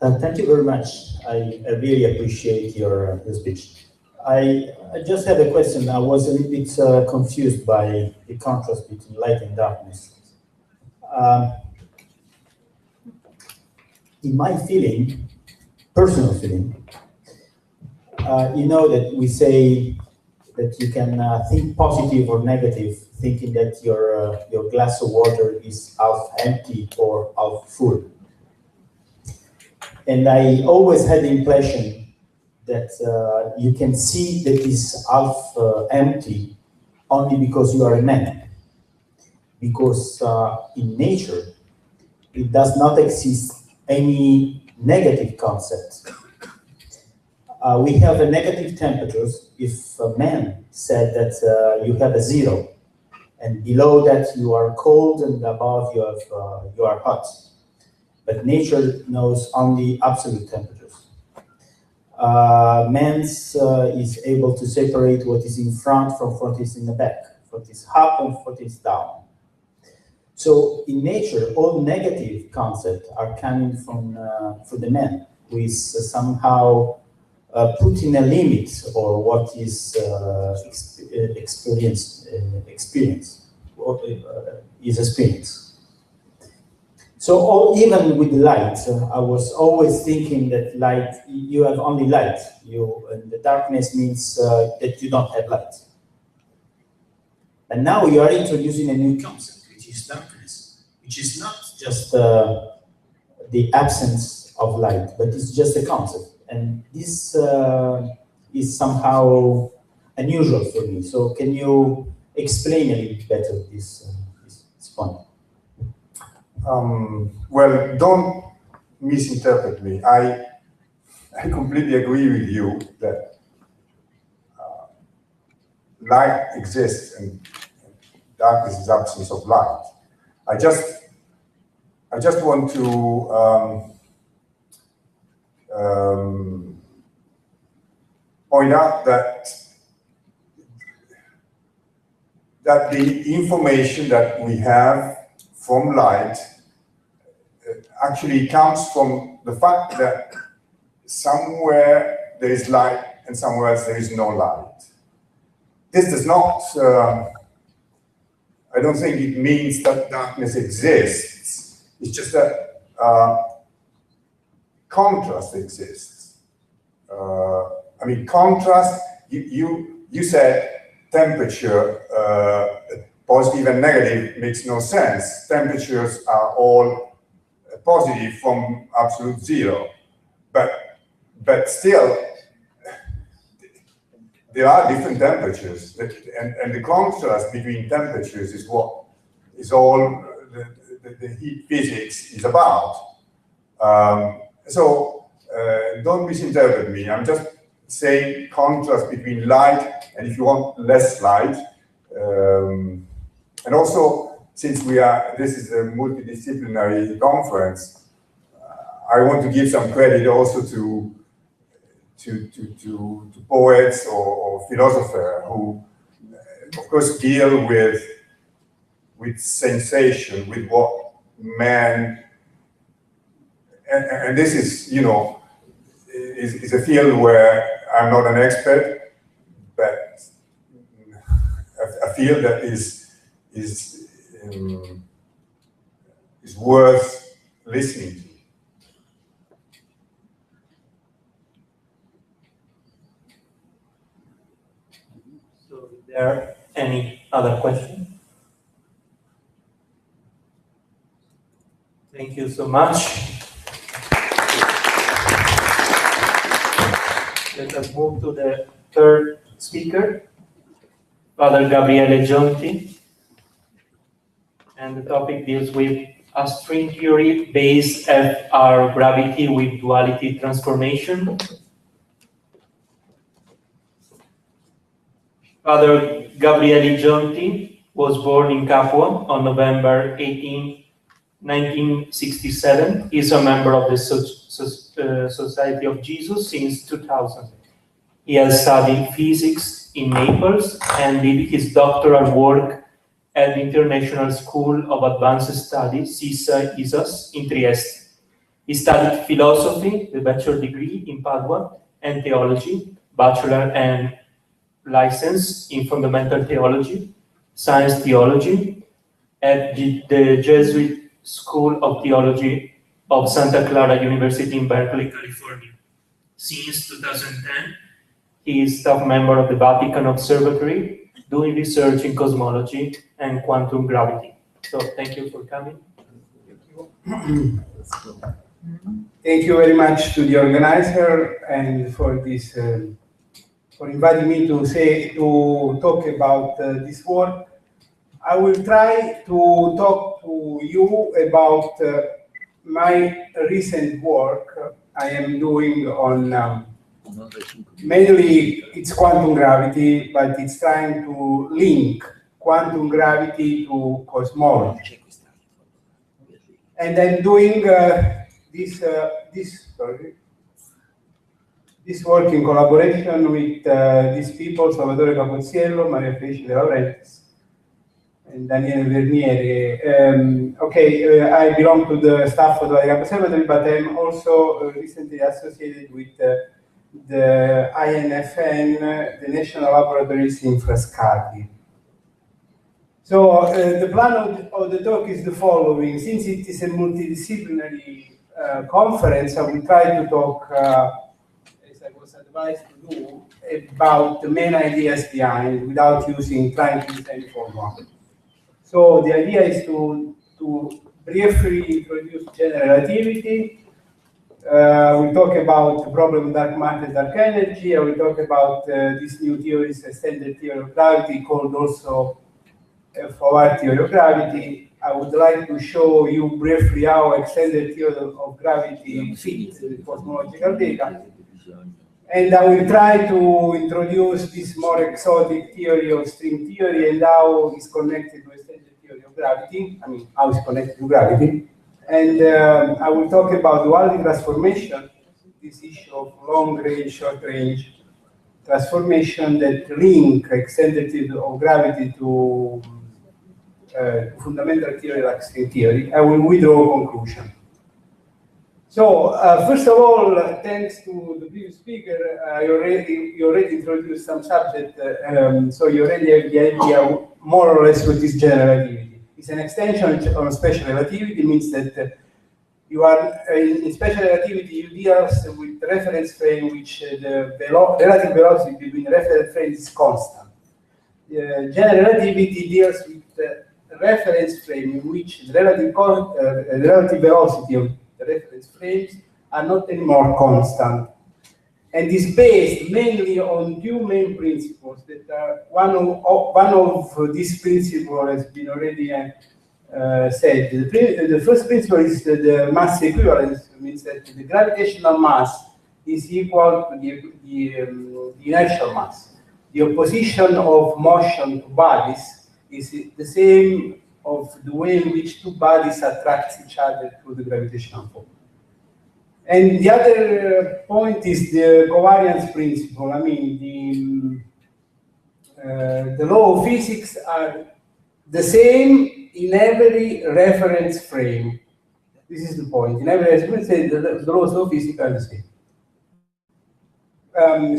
Thank you very much. I really appreciate your speech. I just had a question. I was a little bit confused by the contrast between light and darkness. In my feeling, personal feeling, you know that we say that you can think positive or negative, thinking that your glass of water is half empty or half full. And I always had the impression that you can see that it's half empty only because you are a man. Because in nature, it does not exist any negative concept. We have a negative temperatures if a man said that you have a 0, and below that you are cold and above you are hot. But nature knows only absolute temperatures. Man is able to separate what is in front from what is in the back, what is up and what is down. So in nature, all negative concepts are coming from the man, who is somehow putting a limit or what is experience is experience. So even with light, I was always thinking that light, you have only light. And the darkness means that you don't have light. And now you are introducing a new concept, which is darkness, which is not just the absence of light, but it's just a concept. And this is somehow unusual for me. So can you explain a little better this point? Well, don't misinterpret me. I completely agree with you that light exists and darkness is absence of light. I just want to point out that the information that we have from light actually comes from the fact that somewhere there is light and somewhere else there is no light. This does not, I don't think it means that darkness exists. It's just that contrast exists. I mean, contrast, you said temperature, positive and negative makes no sense. Temperatures are all positive from absolute 0. But still, there are different temperatures, and the contrast between temperatures is what is all the heat physics is about. So don't misinterpret me. I'm just saying contrast between light and, if you want, less light. And also, since this is a multidisciplinary conference, I want to give some credit also to poets or philosophers who, of course, deal with sensation, with what man, and this is, you know, is a field where I'm not an expert, but a field that is worth listening to. So, is there any other question? Thank you so much. Let us move to the third speaker, Father Gabriele Gionti. And the topic deals with a string theory based FR gravity with duality transformation. Father Gabriele Gionti was born in Capua on November 18, 1967. He is a member of the Society of Jesus since 2000. He has studied physics in Naples and did his doctoral work at the International School of Advanced Studies, ISAS, in Trieste. He studied philosophy, the bachelor degree in Padua, and theology, bachelor and license in fundamental theology, science theology, at the Jesuit School of Theology of Santa Clara University in Berkeley, California. Since 2010, he is staff member of the Vatican Observatory, doing research in cosmology and quantum gravity. So thank you for coming. Thank you very much to the organizer and for this, for inviting me to talk about this work. I will try to talk to you about my recent work I am doing on mainly it's quantum gravity, but it's trying to link quantum gravity to cosmology. And I'm doing this work in collaboration with these people, Salvatore Capozziello, Maria Felice De Laurentiis, and Daniele Vernieri. I belong to the staff of the Vatican Observatory, but I'm also recently associated with the INFN, the National Laboratories in Frascati. So the plan of the talk is the following. Since it is a multidisciplinary conference, I will try to talk, as I was advised to do, about the main ideas behind without trying to use any formula. So the idea is to briefly introduce general relativity. We'll talk about the problem of dark matter, dark energy. I will talk about this new theory, extended theory of gravity, called also FOR theory of gravity. I would like to show you briefly how extended theory of gravity fits with cosmological data. And I will try to introduce this more exotic theory of string theory and how it's connected to extended theory of gravity. I mean, how it's connected to gravity. And I will talk about duality transformation, this issue of long-range, short-range transformation that link extended theory of gravity to fundamental theory like string theory. I will withdraw conclusion. So first of all, thanks to the previous speaker, you already introduced some subject, so you already have the idea more or less what is general relativity. It's an extension on special relativity, means that you are in special relativity you deal with the reference frame which the relative velocity between reference frames is constant. General relativity deals with the reference frame in which the relative velocity of the reference frames are not anymore constant, and is based mainly on two main principles that are one of these principles has been already said. The first principle is the mass equivalence, means that the gravitational mass is equal to the inertial mass. The opposition of motion to bodies is the same of the way in which two bodies attract each other through the gravitational force. And the other point is the covariance principle. I mean, the law of physics are the same in every reference frame. This is the point. In every reference frame, the laws of physics are the same.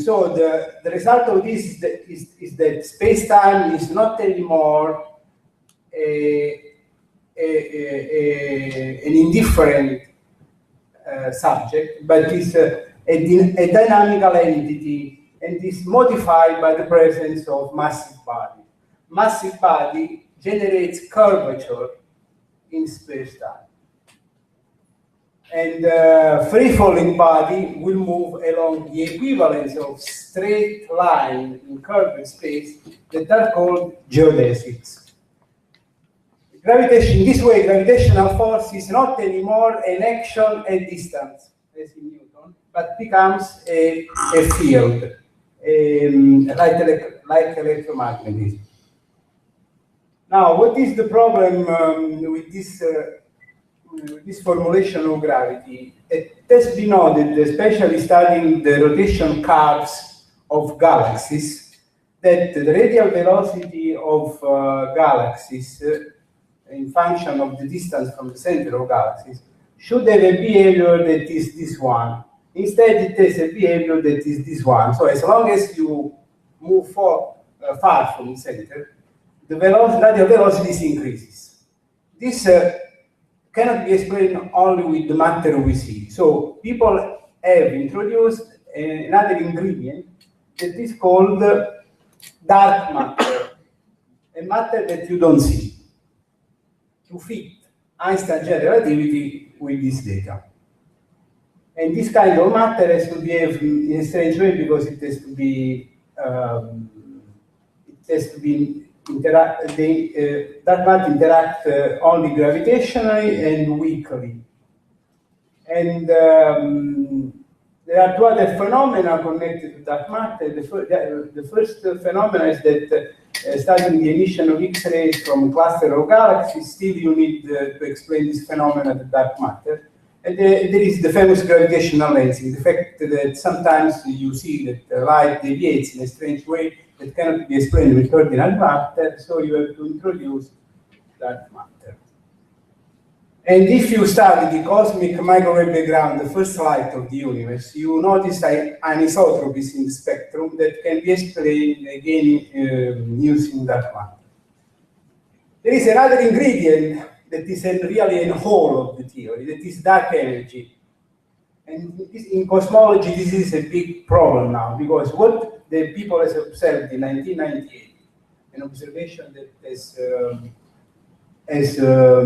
So the result of this is that space-time is not anymore an indifferent subject, but is a dynamical entity, and is modified by the presence of massive body. Massive body generates curvature in space-time. And free-falling body will move along the equivalence of straight line in curved space that are called geodesics. Gravitation, in this way, gravitational force is not anymore an action at distance, as in Newton, but becomes a field, like electromagnetism. Now, what is the problem with this formulation of gravity? It has been noted, especially studying the rotation curves of galaxies, that the radial velocity of galaxies in function of the distance from the center of galaxies should have a behavior that is this one. Instead, it has a behavior that is this one. So as long as you move far from the center, the radial velocity increases. This cannot be explained only with the matter we see. So people have introduced another ingredient that is called dark matter, a matter that you don't see, to fit Einstein's general relativity with this data. And this kind of matter has to behave in a strange way because it has to be dark matter interact only gravitationally and weakly. And there are two other phenomena connected to dark matter. The first phenomenon is that studying the emission of X-rays from cluster of galaxies, still you need to explain this phenomenon of dark matter. And there is the famous gravitational lensing, the fact that sometimes you see that light deviates in a strange way that cannot be explained with ordinary matter, so you have to introduce dark matter. And if you study the cosmic microwave background, the first light of the universe, you notice anisotropies in the spectrum that can be explained again using dark matter. There is another ingredient that is really a whole of the theory, that is dark energy. And in cosmology, this is a big problem now, because what the people has observed in 1998, an observation that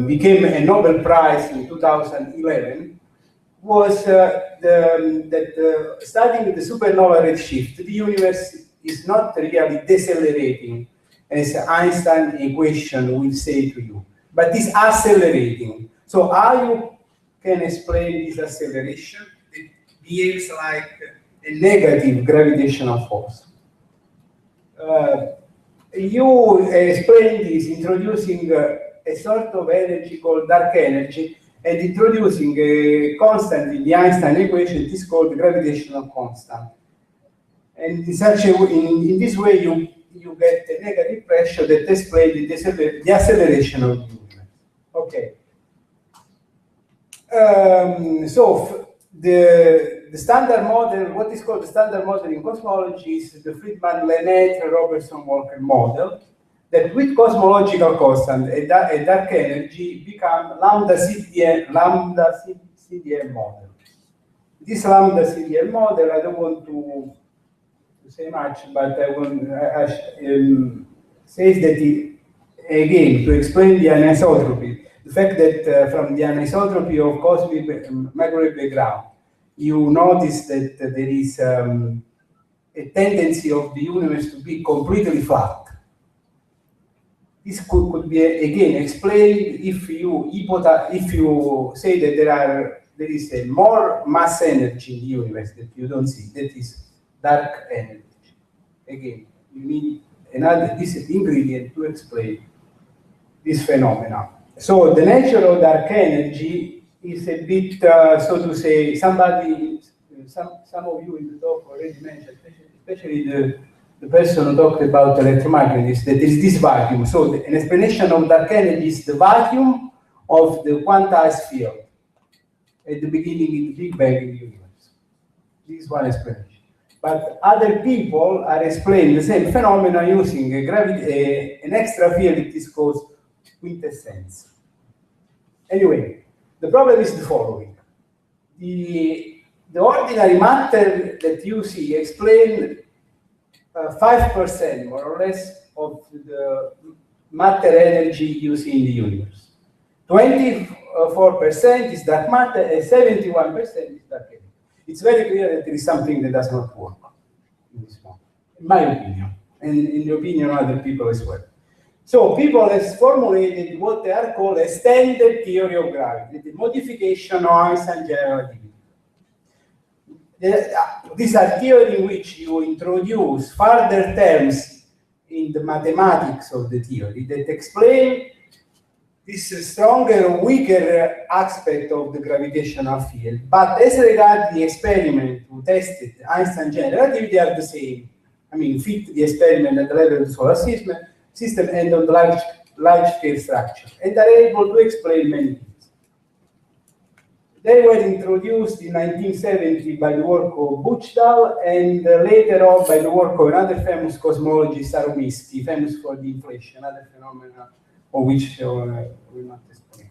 became a Nobel Prize in 2011, was that studying the supernova redshift, the universe is not really decelerating, as Einstein's equation will say to you, but is accelerating. So how you can explain this acceleration? It behaves like a negative gravitational force. You explain this introducing a sort of energy called dark energy and introducing a constant in the Einstein equation. It is called gravitational constant. And in this way, you get a negative pressure that explains the acceleration of the universe. Okay. So the standard model, what is called the standard model in cosmology, is the Friedmann-Lemaître-Robertson-Walker model, that with cosmological constant, a dark energy become lambda CDM model. This lambda CDM model, I don't want to say much, but I want says that again, to explain the anisotropy, the fact that from the anisotropy of cosmic microwave background, you notice that there is a tendency of the universe to be completely flat. This could be again explained if you say that there is a more mass energy in the universe that you don't see. That is dark energy. Again, you need this ingredient to explain this phenomenon. So the nature of dark energy is a bit, so to say, some of you in the talk already mentioned, especially the person who talked about electromagnetism, that there is this vacuum. So an explanation of dark energy is the vacuum of the quantized field at the beginning in the Big Bang in the universe. This is one explanation. But other people are explaining the same phenomena using an extra field that is called quintessence. Anyway, the problem is the following. The ordinary matter that you see explain 5% more or less of the matter energy you see in the universe. 24% is dark matter and 71% is dark energy. It's very clear that there is something that does not work in this one, in my opinion, and in the opinion of other people as well. So people have formulated what they are called a standard theory of gravity, the modification of Einstein's general relativity. These are theories in which you introduce further terms in the mathematics of the theory that explain this stronger or weaker aspect of the gravitational field. But as regards the experiment who tested Einstein general relativity, they are the same. I mean, fit the experiment at the level of the solar system and on the large scale structure, and are able to explain many things. They were introduced in 1970 by the work of Buchdahl, and later on by the work of another famous cosmologist, Saruminsky, famous for the inflation, another phenomena of which we will not explain.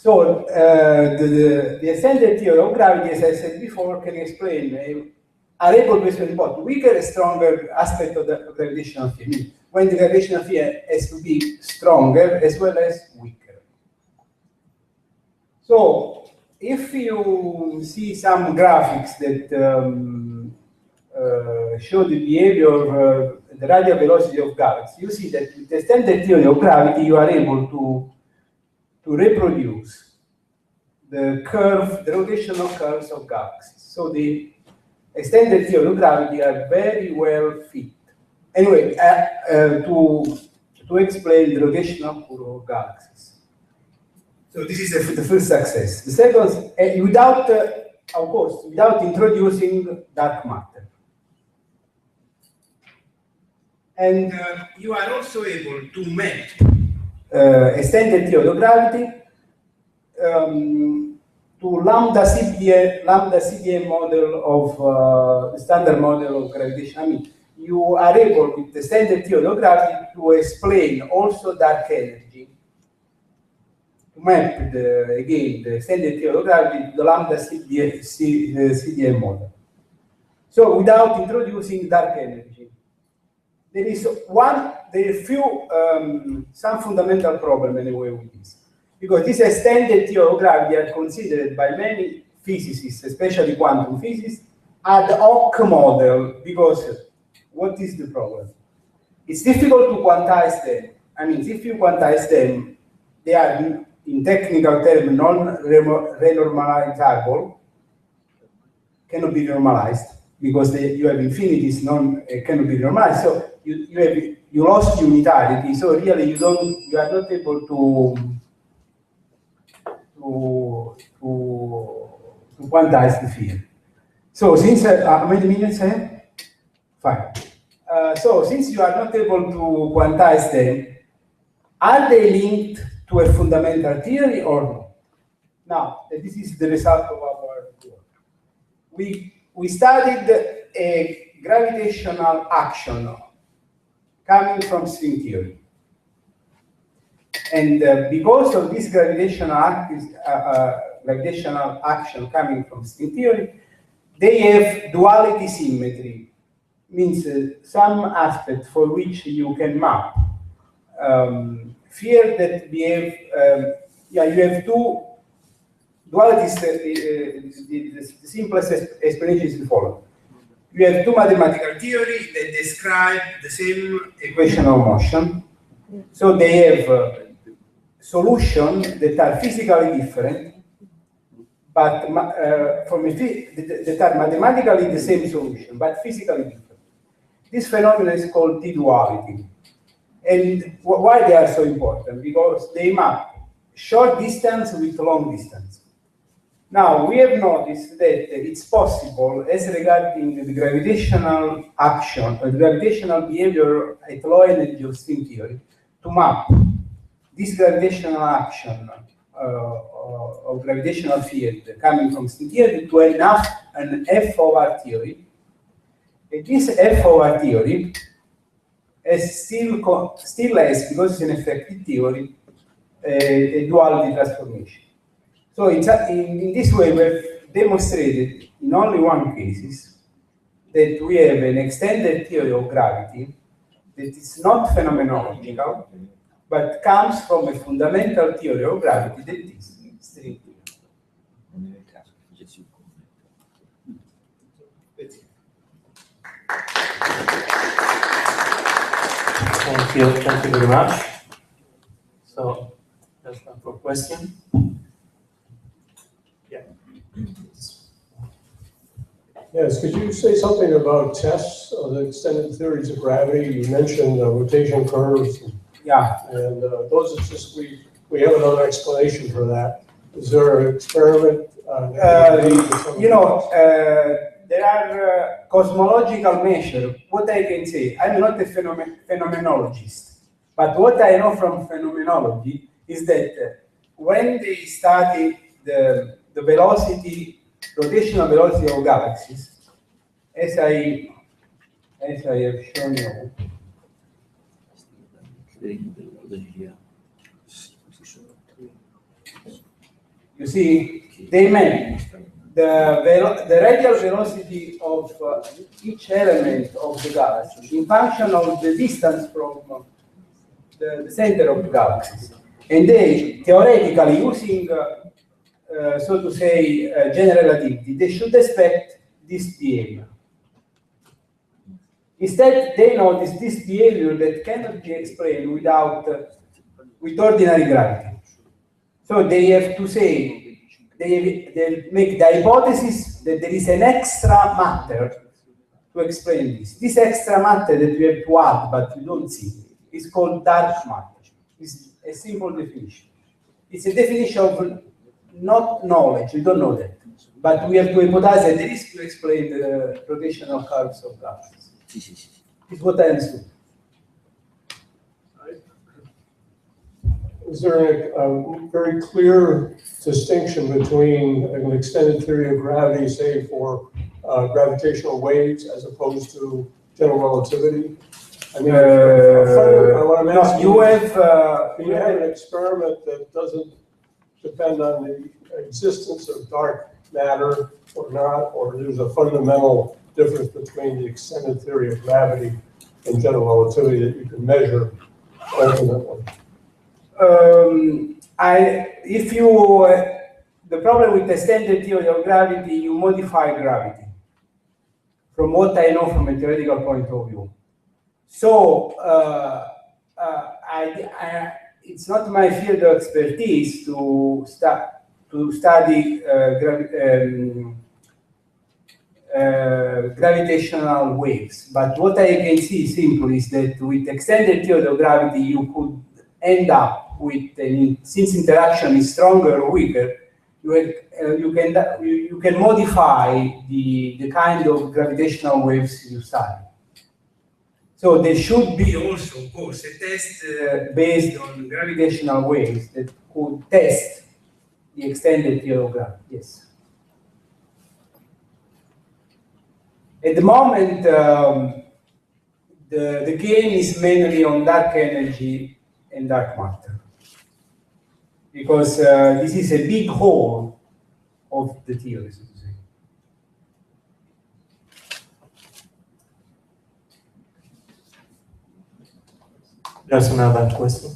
The extended theory of gravity, as I said before, can explain, are able to explain both weaker and stronger aspect of the gravitational field. When the gravitational field has to be stronger as well as weaker. So, if you see some graphics that show the behavior of the radial velocity of galaxies, you see that with the extended theory of gravity, you are able to reproduce the curve, the rotational curves of galaxies. So the extended theory of gravity are very well fit. Anyway, to explain the rotational curve of galaxies. So this is the first success. The second, without, of course, without introducing dark matter. And you are also able to map extended theory of gravity to lambda CDM model of the standard model of gravitation. I mean, you are able with the standard theory of gravity to explain also dark energy. To map again the extended theory of gravity to the lambda CDM model. So without introducing dark energy. There is some fundamental problem anyway with this. Because this extended theory of gravity are considered by many physicists, especially quantum physicists, ad hoc model, because what is the problem? It's difficult to quantize them. I mean, if you quantize them, they are, in technical terms, non-renormalizable, cannot be normalized, because you have infinities, cannot be normalized. So you lost unitarity. So really, you are not able to quantize the field. So since how many minutes I have? 5. So since you are not able to quantize them, are they linked to a fundamental theory or not? Now, this is the result of our work. We studied a gravitational action coming from string theory. And because of this gravitational action coming from string theory, they have duality symmetry, means some aspect for which you can map fields that behave. You have two dualities. The simplest explanation is the following. You have two mathematical theories that describe the same equation of motion. So they have solutions that are physically different, but that are mathematically the same solution, but physically different. This phenomenon is called T-duality. And why they are so important? Because they map short distance with long distance. Now, we have noticed that it's possible, as regarding the gravitational action, the gravitational behavior at low energy of string theory, to map this gravitational action of gravitational field coming from string theory to an F over theory. And this F over theory is still has, because it's an effective theory, a duality transformation. So in this way, we've demonstrated in only one case that we have an extended theory of gravity that is not phenomenological, but comes from a fundamental theory of gravity that is string theory. Thank you very much. So, that's time for question. Yeah. Yes, could you say something about tests of the extended theories of gravity? You mentioned rotation curves, Yeah. and those are just, we have another explanation for that. Is there an experiment? You know, there are cosmological measures. What I can say, I'm not a phenomenologist, but what I know from phenomenology is that when they study the velocity, rotational velocity of galaxies, as I have shown you, you see, they map the radial velocity of each element of the galaxy in function of the distance from the center of the galaxy. And they, theoretically, using, so to say, general relativity, they should expect this behavior. Instead, they notice this behavior that cannot be explained with ordinary gravity. So they have to say, they make the hypothesis that there is an extra matter to explain this. This extra matter that we have to add, but you don't see, is called dark matter. It's a simple definition. It's a definition of not knowledge, we don't know that. But we have to hypothesize that there is to explain the rotational curves of galaxies. It's what I understood. Is there a very clear distinction between an extended theory of gravity, say for gravitational waves, as opposed to general relativity? I mean, what I'm asking, you have an experiment that doesn't depend on the existence of dark matter or not, or there's a fundamental difference between the extended theory of gravity and general relativity that you can measure ultimately. The problem with the extended theory of gravity, you modify gravity, from what I know from a theoretical point of view. So it's not my field of expertise to study gravitational waves. But what I can see simply is that with extended theory of gravity, you could end up with, since interaction is stronger or weaker, you can modify the kind of gravitational waves you study. So there should be also, of course, a test based on gravitational waves that could test the extended theory of gravity. Yes. At the moment, the game is mainly on dark energy and dark matter, because this is a big hole of the theory, so to say. There's another question.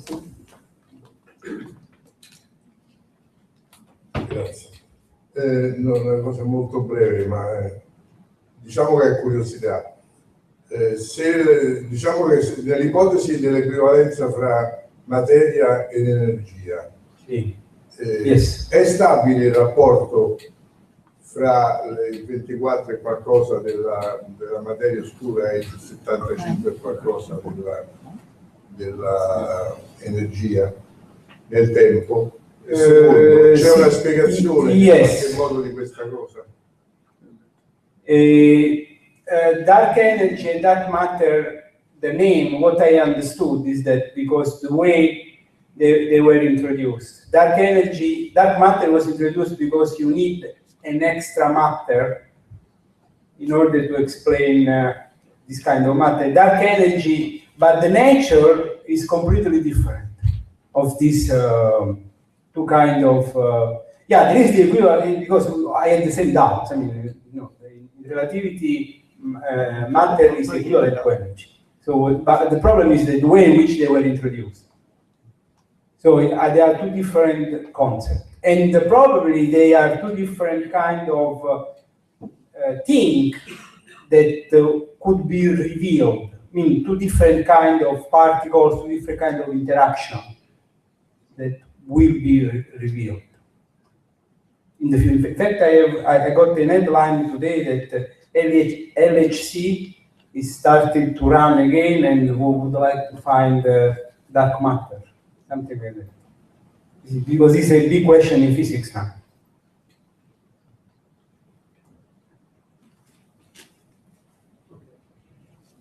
Grazie. No, una cosa molto breve, ma diciamo che è curiosità. Diciamo che nell'ipotesi dell'equivalenza fra materia ed energia, Sì. è stabile il rapporto fra il 24 e qualcosa della materia scura e il 75 e qualcosa della energia nel tempo? C'è una spiegazione in qualche modo di questa cosa? Dark energy and dark matter, the name, what I understood is that because the way they were introduced. Dark matter was introduced because you need an extra matter in order to explain this kind of matter. Dark energy, but the nature is completely different of these two kind of, there is the equivalent, because I had the same doubts. I mean, in relativity, matter is equivalent to energy. So, but the problem is the way in which they were introduced. So there are two different concepts, and probably they are two different kind of things that could be revealed. I mean, two different kind of particles, two different kind of interaction that will be revealed in the future. In fact, I got an headline today that LHC is starting to run again and who would like to find dark matter, something like that. Because it's a big question in physics now.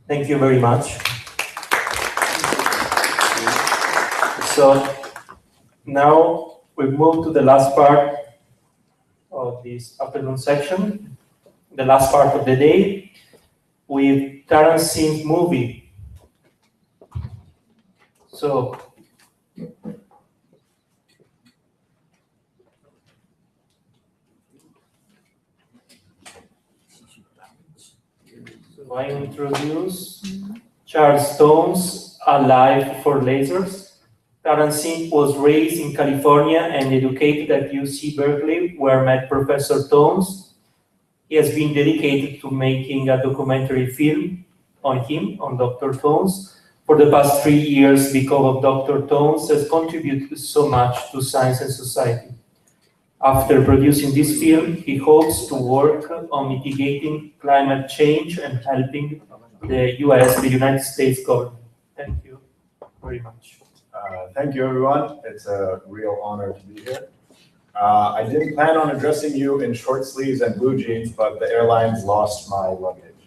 Thank you very much. So now we move to the last part of this afternoon section, the last part of the day, with Tarant's movie. So I introduce Charles Stone's A Life for Lasers. Tarant was raised in California and educated at UC Berkeley, where met Professor Tones. He has been dedicated to making a documentary film on him, on Dr. Tones. For the past 3 years, because of Dr. Tones has contributed so much to science and society. After producing this film, he hopes to work on mitigating climate change and helping the United States government. Thank you very much. Thank you, everyone. It's a real honor to be here. I didn't plan on addressing you in short sleeves and blue jeans, but the airlines lost my luggage.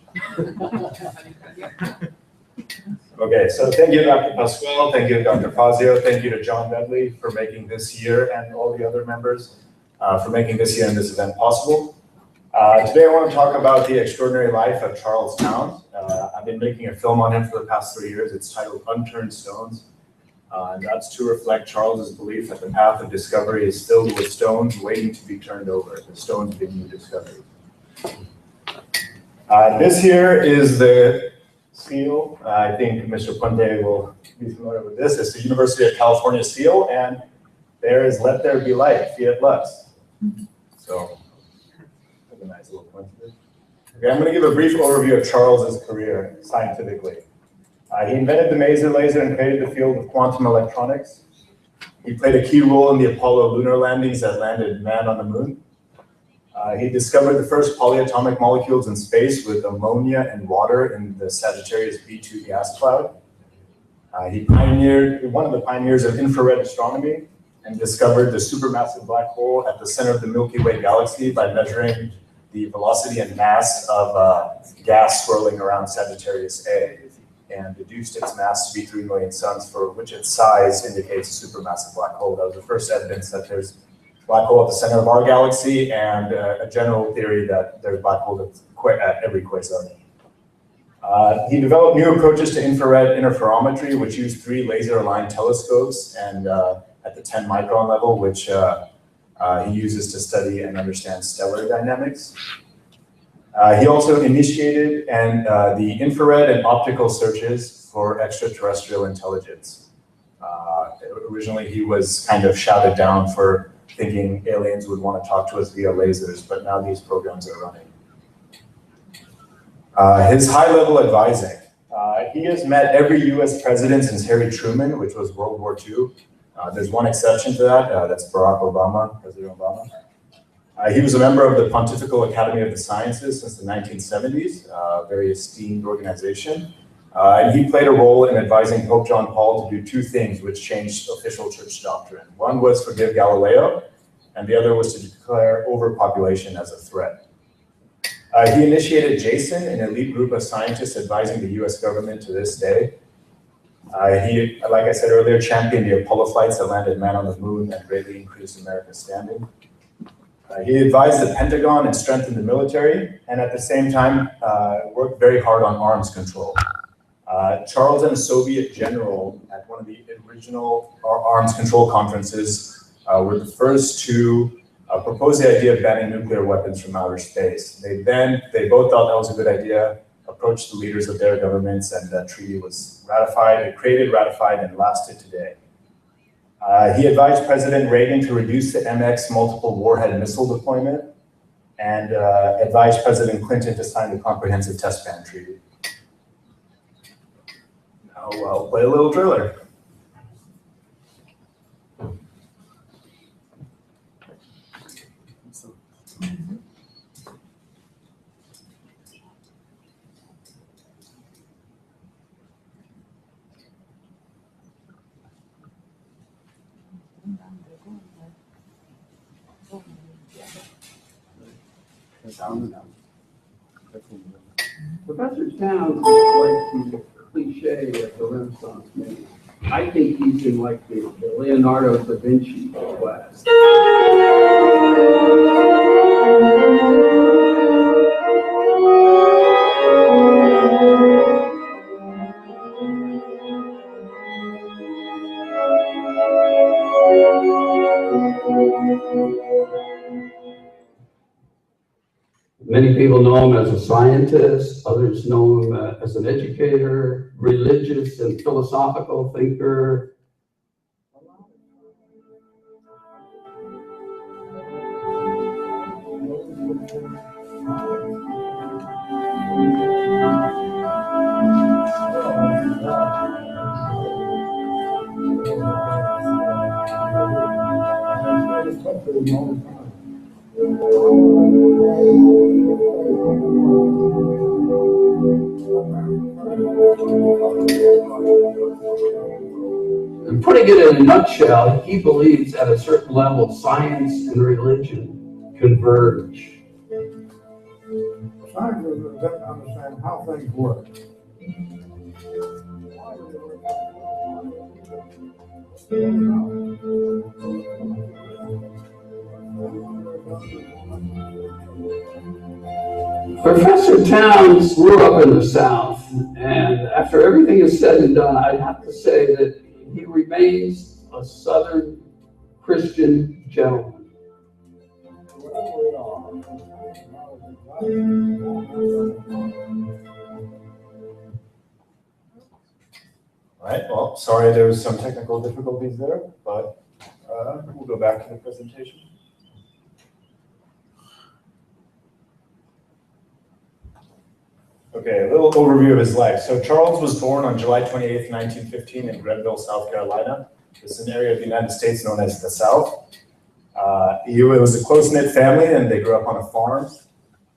Okay, so thank you, Dr. Pasquale. Thank you, Dr. Fazio. Thank you to John Medley for making this year and all the other members for making this year and this event possible. Today I want to talk about the extraordinary life of Charles Townes. I've been making a film on him for the past 3 years. It's titled Unturned Stones. And that's to reflect Charles's belief that the path of discovery is filled with stones waiting to be turned over, the stones being new discoveries. This here is the seal. I think Mr. Puente will be familiar with this. It's the University of California seal, and there is Let There Be Light, Fiat Lux. So, that's a nice little coincidence. Okay, I'm going to give a brief overview of Charles's career scientifically. He invented the Maser laser and created the field of quantum electronics. He played a key role in the Apollo lunar landings that landed man on the moon. He discovered the first polyatomic molecules in space with ammonia and water in the Sagittarius B2 gas cloud. He pioneered, one of the pioneers of infrared astronomy, and discovered the supermassive black hole at the center of the Milky Way galaxy by measuring the velocity and mass of gas swirling around Sagittarius A, and deduced its mass to be 3 million suns, for which its size indicates a supermassive black hole. That was the first evidence that there's a black hole at the center of our galaxy, and a general theory that there's black holes at every quasar. He developed new approaches to infrared interferometry, which used 3 laser-aligned telescopes, and at the 10 micron level, which he uses to study and understand stellar dynamics. He also initiated the infrared and optical searches for extraterrestrial intelligence. Originally, he was kind of shouted down for thinking aliens would want to talk to us via lasers, but now these programs are running. His high-level advising. He has met every US president since Harry Truman, which was World War II. There's one exception to that, that's Barack Obama, President Obama. He was a member of the Pontifical Academy of the Sciences since the 1970s, a very esteemed organization. And he played a role in advising Pope John Paul to do 2 things which changed official church doctrine. One was forgive Galileo, and the other was to declare overpopulation as a threat. He initiated JASON, an elite group of scientists advising the US government to this day. He, like I said earlier, championed the Apollo flights that landed man on the moon and greatly increased America's standing. He advised the Pentagon and strengthened the military, and at the same time worked very hard on arms control. Charles and a Soviet general at one of the original arms control conferences were the first to propose the idea of banning nuclear weapons from outer space. They both thought that was a good idea, approached the leaders of their governments, and that treaty was ratified, ratified, and lasted today. He advised President Reagan to reduce the MX multiple warhead missile deployment, and advised President Clinton to sign the Comprehensive Test Ban Treaty. Now I'll play a little trailer. Professor sounds like the cliche of the Renaissance man. I think he's in like the Leonardo da Vinci class. Many people know him as a scientist, others know him as an educator, religious and philosophical thinker. And putting it in a nutshell, he believes at a certain level science and religion converge. Scientists don't understand how things work. Professor Towns grew up in the South, and after everything is said and done, I'd have to say that he remains a Southern Christian gentleman. All right, well, sorry there was some technical difficulties there, but we'll go back to the presentation. Okay, a little overview of his life. So Charles was born on July 28th, 1915 in Grenville, South Carolina. This is an area of the United States known as the South. It was a close-knit family and they grew up on a farm.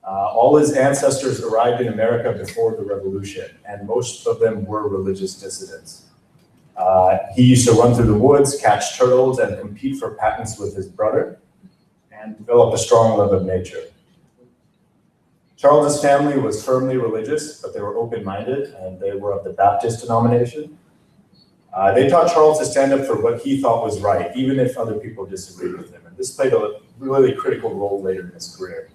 All his ancestors arrived in America before the Revolution, and most of them were religious dissidents. He used to run through the woods, catch turtles, and compete for patents with his brother, and develop a strong love of nature. Charles's family was firmly religious, but they were open-minded, and they were of the Baptist denomination. They taught Charles to stand up for what he thought was right, even if other people disagreed with him. And this played a really critical role later in his career.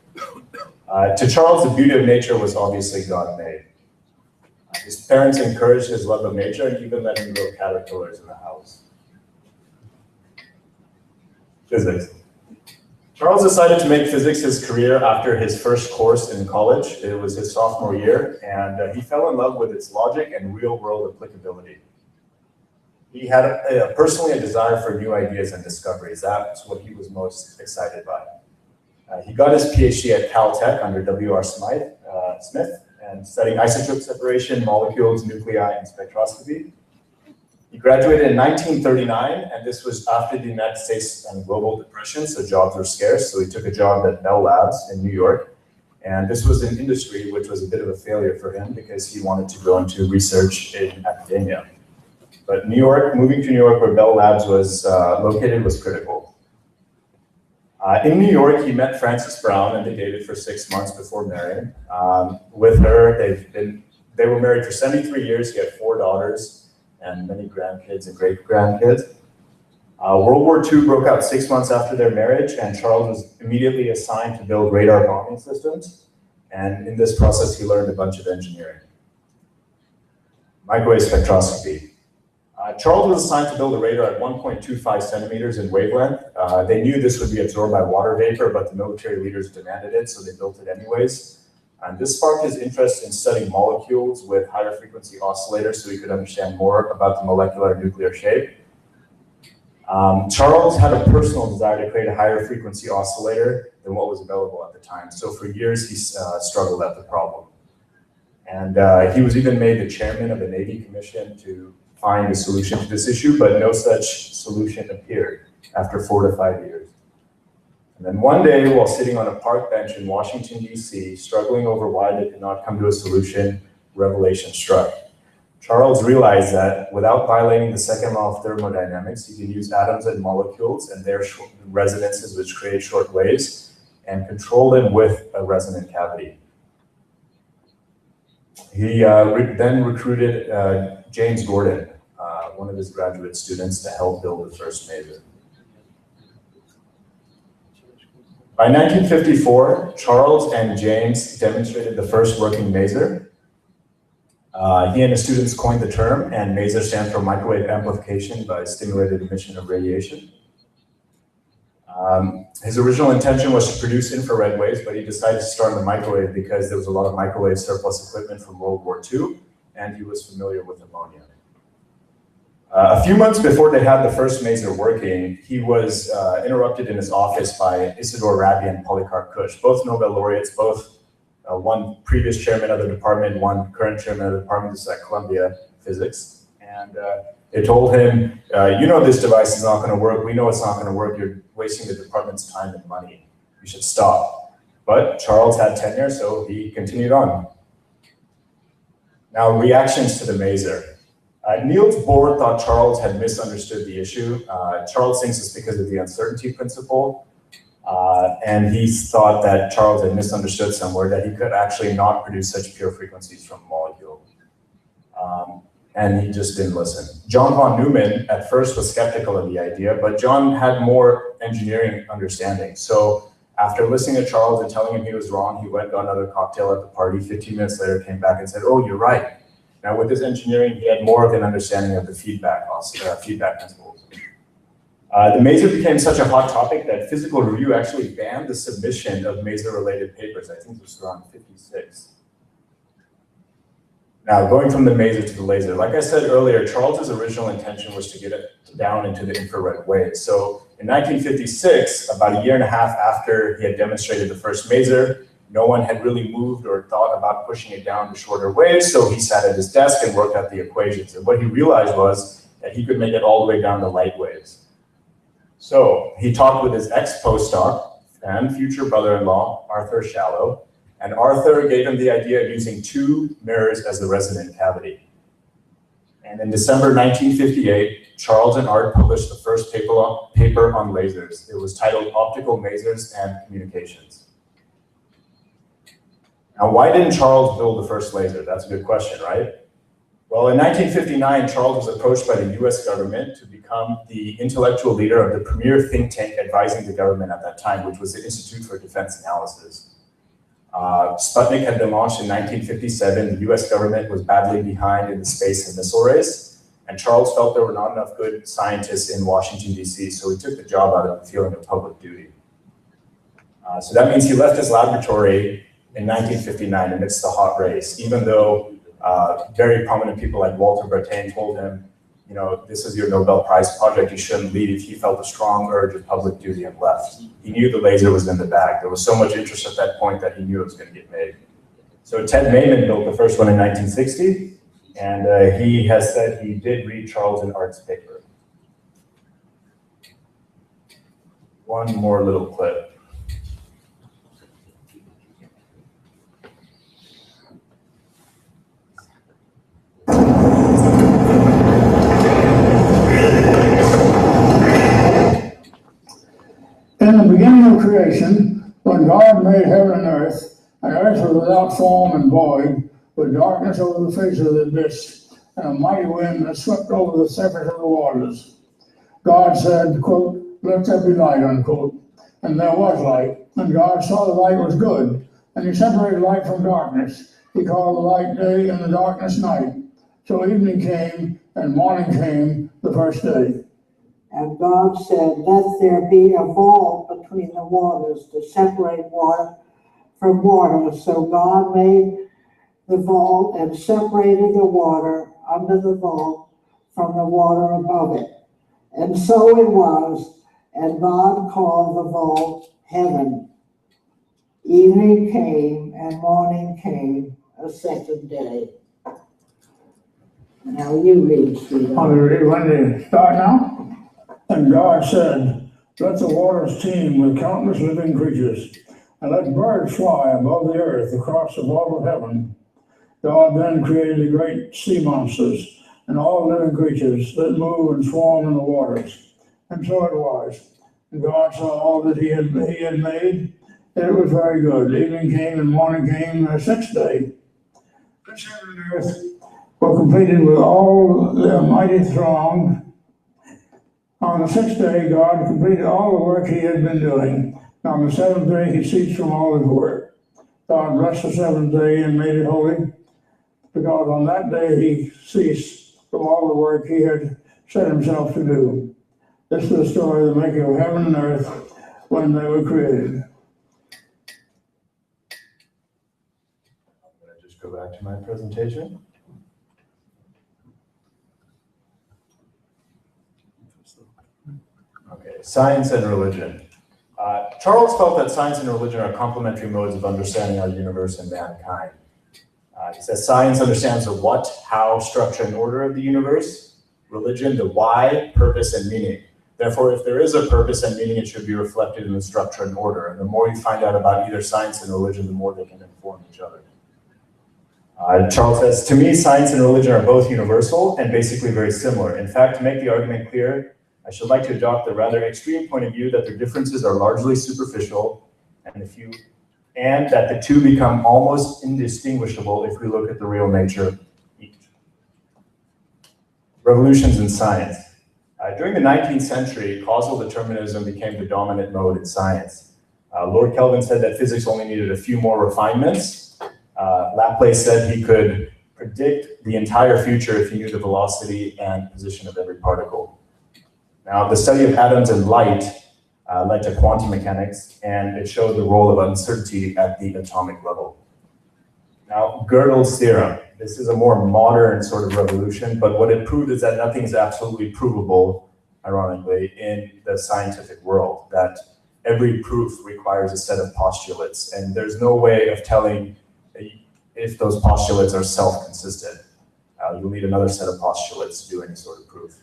To Charles, the beauty of nature was obviously God-made. His parents encouraged his love of nature and even let him grow caterpillars in the house. Physics. Charles decided to make physics his career after his first course in college. It was his sophomore year, and he fell in love with its logic and real-world applicability. He had personally a desire for new ideas and discoveries. That's what he was most excited by. He got his PhD at Caltech under W.R. Smith, and studying isotope separation, molecules, nuclei, and spectroscopy. He graduated in 1939, and this was after the United States and global depression, so jobs were scarce. So he took a job at Bell Labs in New York, and this was an industry which was a bit of a failure for him because he wanted to go into research in academia. But moving to New York where Bell Labs was located was critical. In New York, he met Frances Brown, and they dated for 6 months before marrying. With her, they were married for 73 years. He had 4 daughters and many grandkids and great-grandkids. World War II broke out 6 months after their marriage, and Charles was immediately assigned to build radar bombing systems. And in this process, he learned a bunch of engineering. Microwave spectroscopy. Charles was assigned to build a radar at 1.25 centimeters in wavelength. They knew this would be absorbed by water vapor, but the military leaders demanded it, so they built it anyways. And this sparked his interest in studying molecules with higher frequency oscillators so he could understand more about the molecular and nuclear shape. Charles had a personal desire to create a higher frequency oscillator than what was available at the time. So for years, he struggled at the problem. And he was even made the chairman of the Navy Commission to find a solution to this issue, but no such solution appeared after 4 to 5 years. And then one day, while sitting on a park bench in Washington, D.C., struggling over why they could not come to a solution, revelation struck. Charles realized that without violating the second law of thermodynamics, you can use atoms and molecules and their resonances, which create short waves, and control them with a resonant cavity. He then recruited James Gordon, one of his graduate students, to help build the first maser. By 1954, Charles and James demonstrated the first working maser. He and his students coined the term, and maser stands for microwave amplification by stimulated emission of radiation. His original intention was to produce infrared waves, but he decided to start in the microwave because there was a lot of microwave surplus equipment from World War II, and he was familiar with ammonia. A few months before they had the first maser working, he was interrupted in his office by Isidore Rabi and Polycarp Cush, both Nobel laureates, both one previous chairman of the department, one current chairman of the department. This is at Columbia Physics. And they told him, you know this device is not going to work. We know it's not going to work. You're wasting the department's time and money. You should stop. But Charles had tenure, so he continued on. Now, reactions to the maser. Niels Bohr thought Charles had misunderstood the issue. Charles thinks it's because of the uncertainty principle. And he thought that Charles had misunderstood somewhere that he could actually not produce such pure frequencies from a molecule. And he just didn't listen. John von Neumann at first was skeptical of the idea, but John had more engineering understanding. So after listening to Charles and telling him he was wrong, he went and got another cocktail at the party. 15 minutes later, came back and said, oh, you're right. Now with his engineering, he had more of an understanding of the feedback principles. The maser became such a hot topic that Physical Review actually banned the submission of maser-related papers. I think it was around 56. Now, going from the maser to the laser, like I said earlier, Charles's original intention was to get it down into the infrared waves. So in 1956, about a year and a half after he had demonstrated the first maser, no one had really moved or thought about pushing it down to shorter waves, so he sat at his desk and worked out the equations. And what he realized was that he could make it all the way down to light waves. So he talked with his ex-postdoc and future brother-in-law, Arthur Shallow, and Arthur gave him the idea of using two mirrors as the resonant cavity. And in December 1958, Charles and Art published the first paper on lasers. It was titled Optical Masers and Communications. Now, why didn't Charles build the first laser? That's a good question, right? Well, in 1959, Charles was approached by the US government to become the intellectual leader of the premier think tank advising the government at that time, which was the Institute for Defense Analysis. Sputnik had been launched in 1957. The US government was badly behind in the space and missile race, and Charles felt there were not enough good scientists in Washington, D.C., so he took the job out of the feeling of public duty. So that means he left his laboratory in 1959 amidst the hot race, even though very prominent people like Walter Brattain told him, you know, this is your Nobel Prize project, you shouldn't leave. He felt a strong urge of public duty and left. He knew the laser was in the bag. There was so much interest at that point that he knew it was going to get made. So Ted Mayman built the first one in 1960, and he has said he did read Charles and Art's paper. One more little clip. In the beginning of creation, when God made heaven and earth was without form and void, with darkness over the face of the abyss, and a mighty wind that swept over the surface of the waters. God said, quote, let there be light, unquote. And there was light, and God saw the light was good, and he separated light from darkness. He called the light day and the darkness night. So evening came, and morning came the first day. And God said, let there be a vault between the waters to separate water from water. So God made the vault and separated the water under the vault from the water above it. And so it was, and God called the vault heaven. Evening came and morning came a second day. Now you read, Stephen. I'll read when they start now. And God said, let the waters teem with countless living creatures, and let birds fly above the earth across the vault of heaven. God then created the great sea monsters and all living creatures that move and swarm in the waters. And so it was. And God saw all that he had made, that it was very good. Evening came and morning came, the sixth day. This heaven and earth were completed with all their mighty throng. On the sixth day, God completed all the work he had been doing. On the seventh day, he ceased from all his work. God blessed the seventh day and made it holy, because on that day he ceased from all the work he had set himself to do. This is the story of the making of heaven and earth when they were created. I'm going to just go back to my presentation. Okay, science and religion. Charles felt that science and religion are complementary modes of understanding our universe and mankind. He says science understands the what, how, structure, and order of the universe. Religion, the why, purpose, and meaning. Therefore, if there is a purpose and meaning, it should be reflected in the structure and order. And the more you find out about either science and religion, the more they can inform each other. Charles says, to me, science and religion are both universal and basically very similar. In fact, to make the argument clear, I should like to adopt the rather extreme point of view that their differences are largely superficial and that the two become almost indistinguishable if we look at the real nature of each. Revolutions in science. During the 19th century, causal determinism became the dominant mode in science. Lord Kelvin said that physics only needed a few more refinements. Laplace said he could predict the entire future if he knew the velocity and position of every particle. Now, the study of atoms and light led to quantum mechanics, and it showed the role of uncertainty at the atomic level. Now, Gödel's theorem. This is a more modern sort of revolution, but what it proved is that nothing is absolutely provable, ironically, in the scientific world, that every proof requires a set of postulates, and there's no way of telling if those postulates are self-consistent. You'll need another set of postulates to do any sort of proof.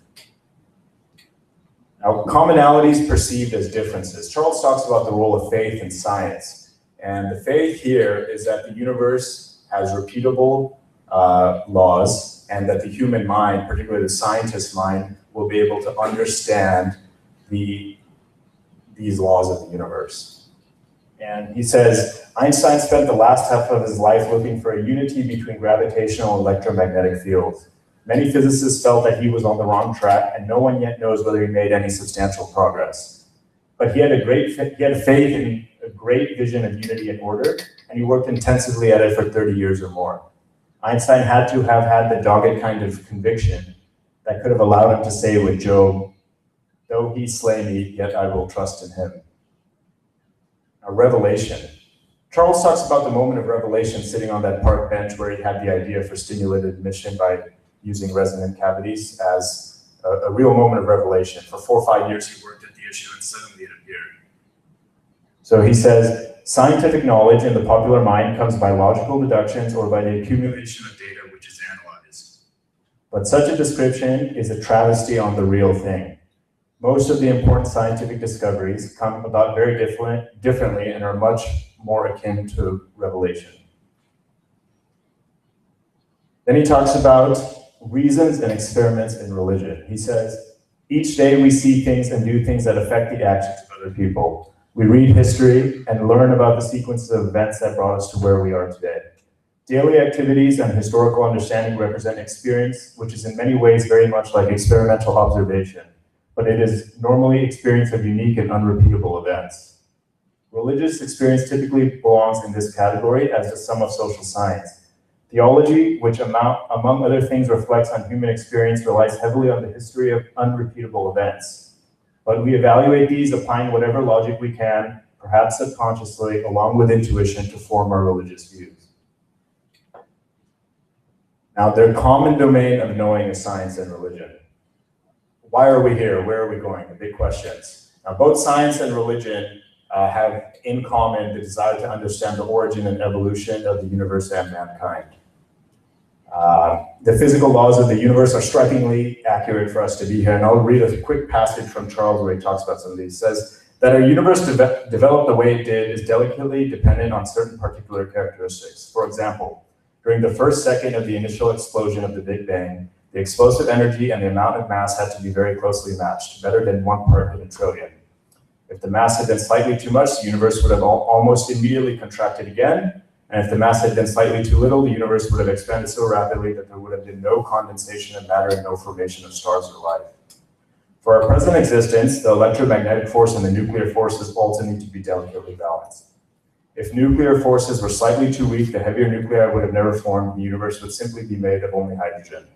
Now, commonalities perceived as differences. Charles talks about the role of faith in science, and the faith here is that the universe has repeatable laws, and that the human mind, particularly the scientist's mind, will be able to understand these laws of the universe. And he says, Einstein spent the last half of his life looking for a unity between gravitational and electromagnetic fields. Many physicists felt that he was on the wrong track, and no one yet knows whether he made any substantial progress. But he had faith in a great vision of unity and order, and he worked intensively at it for 30 years or more. Einstein had to have had the dogged kind of conviction that could have allowed him to say with Job, though he slay me, yet I will trust in him. Now, revelation. Charles talks about the moment of revelation sitting on that park bench where he had the idea for stimulated emission by using resonant cavities as a real moment of revelation. For 4 or 5 years, he worked at the issue and suddenly it appeared. So he says, scientific knowledge in the popular mind comes by logical deductions or by the accumulation of data which is analyzed. But such a description is a travesty on the real thing. Most of the important scientific discoveries come about very differently and are much more akin to revelation. Then he talks about reasons and experiments in religion. He says, each day we see things and do things that affect the actions of other people. We read history and learn about the sequences of events that brought us to where we are today. Daily activities and historical understanding represent experience, which is in many ways very much like experimental observation, but it is normally experience of unique and unrepeatable events. Religious experience typically belongs in this category, as does some of social science. Theology, which among other things reflects on human experience, relies heavily on the history of unrepeatable events. But we evaluate these applying whatever logic we can, perhaps subconsciously, along with intuition, to form our religious views. Now, their common domain of knowing is science and religion. Why are we here? Where are we going? The big questions. Now, both science and religion have in common the desire to understand the origin and evolution of the universe and mankind. The physical laws of the universe are strikingly accurate for us to be here, and I'll read a quick passage from Charles where he talks about some of these. It says that our universe developed the way it did is delicately dependent on certain particular characteristics. For example, during the first second of the initial explosion of the Big Bang, the explosive energy and the amount of mass had to be very closely matched, better than 1 part in a trillion. If the mass had been slightly too much, the universe would have almost immediately contracted again. And if the mass had been slightly too little, the universe would have expanded so rapidly that there would have been no condensation of matter and no formation of stars or life. For our present existence, the electromagnetic force and the nuclear forces also need to be delicately balanced. If nuclear forces were slightly too weak, the heavier nuclei would have never formed. The universe would simply be made of only hydrogen.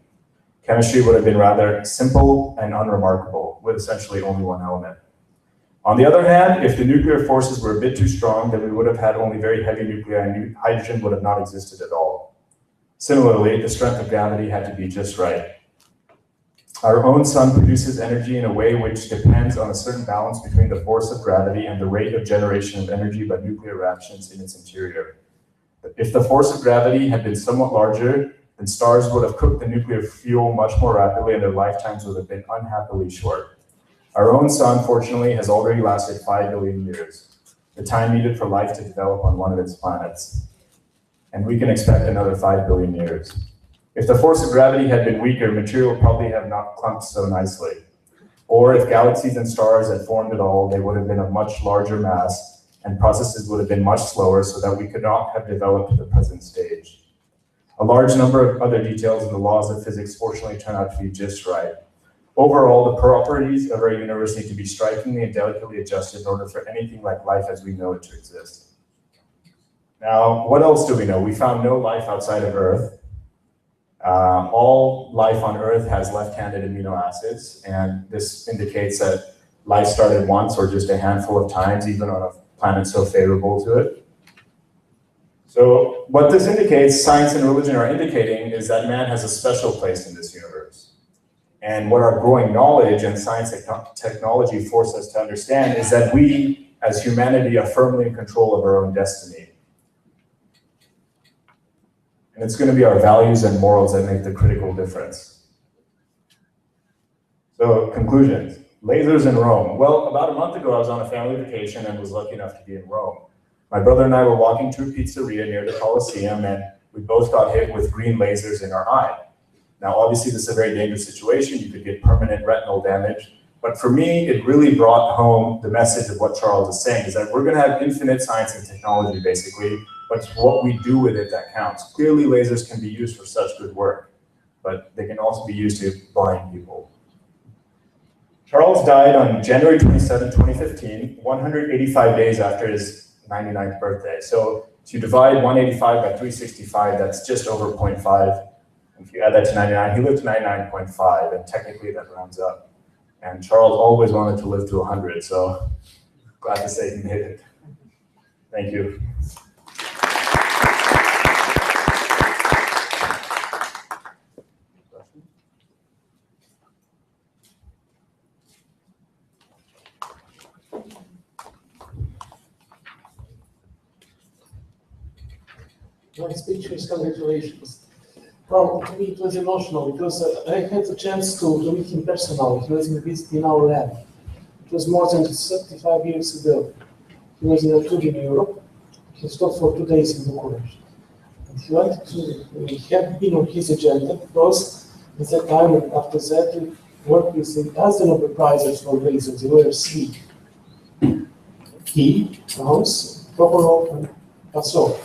Chemistry would have been rather simple and unremarkable, with essentially only one element. On the other hand, if the nuclear forces were a bit too strong, then we would have had only very heavy nuclei and hydrogen would have not existed at all. Similarly, the strength of gravity had to be just right. Our own sun produces energy in a way which depends on a certain balance between the force of gravity and the rate of generation of energy by nuclear reactions in its interior. If the force of gravity had been somewhat larger, then stars would have cooked the nuclear fuel much more rapidly and their lifetimes would have been unhappily short. Our own sun, fortunately, has already lasted 5 billion years, the time needed for life to develop on one of its planets. And we can expect another 5 billion years. If the force of gravity had been weaker, material would probably have not clumped so nicely. Or if galaxies and stars had formed at all, they would have been of much larger mass and processes would have been much slower so that we could not have developed to the present stage. A large number of other details in the laws of physics fortunately turn out to be just right. Overall, the properties of our universe need to be strikingly and delicately adjusted in order for anything like life as we know it to exist. Now, what else do we know? We found no life outside of Earth. All life on Earth has left-handed amino acids, and this indicates that life started once or just a handful of times, even on a planet so favorable to it. So what this indicates, science and religion are indicating, is that man has a special place in this universe. And what our growing knowledge and science and technology force us to understand is that we, as humanity, are firmly in control of our own destiny. And it's going to be our values and morals that make the critical difference. So, conclusions. Lasers in Rome. Well, about a month ago, I was on a family vacation and was lucky enough to be in Rome. My brother and I were walking to a pizzeria near the Colosseum, and we both got hit with green lasers in our eye. Now, obviously, this is a very dangerous situation. You could get permanent retinal damage. But for me, it really brought home the message of what Charles is saying, is that we're going to have infinite science and technology, basically, but it's what we do with it that counts. Clearly, lasers can be used for such good work, but they can also be used to blind people. Charles died on January 27, 2015, 185 days after his 99th birthday. So if you divide 185 by 365, that's just over 0.5. If you add that to 99, he lived to 99.5, and technically that rounds up. And Charles always wanted to live to 100, so glad to say he made it. Thank you. My speech is congratulations. Well, to me it was emotional because I had the chance to meet him personally. He was in visit in our lab. It was more than 35 years ago. He was in a tour in Europe. He stopped for 2 days in Bucharest. And he had been on his agenda because at that time and after that he worked with the other Nobel Prizes for lasers. There were 3. He, Gauss, Prokhorov, and Pasov.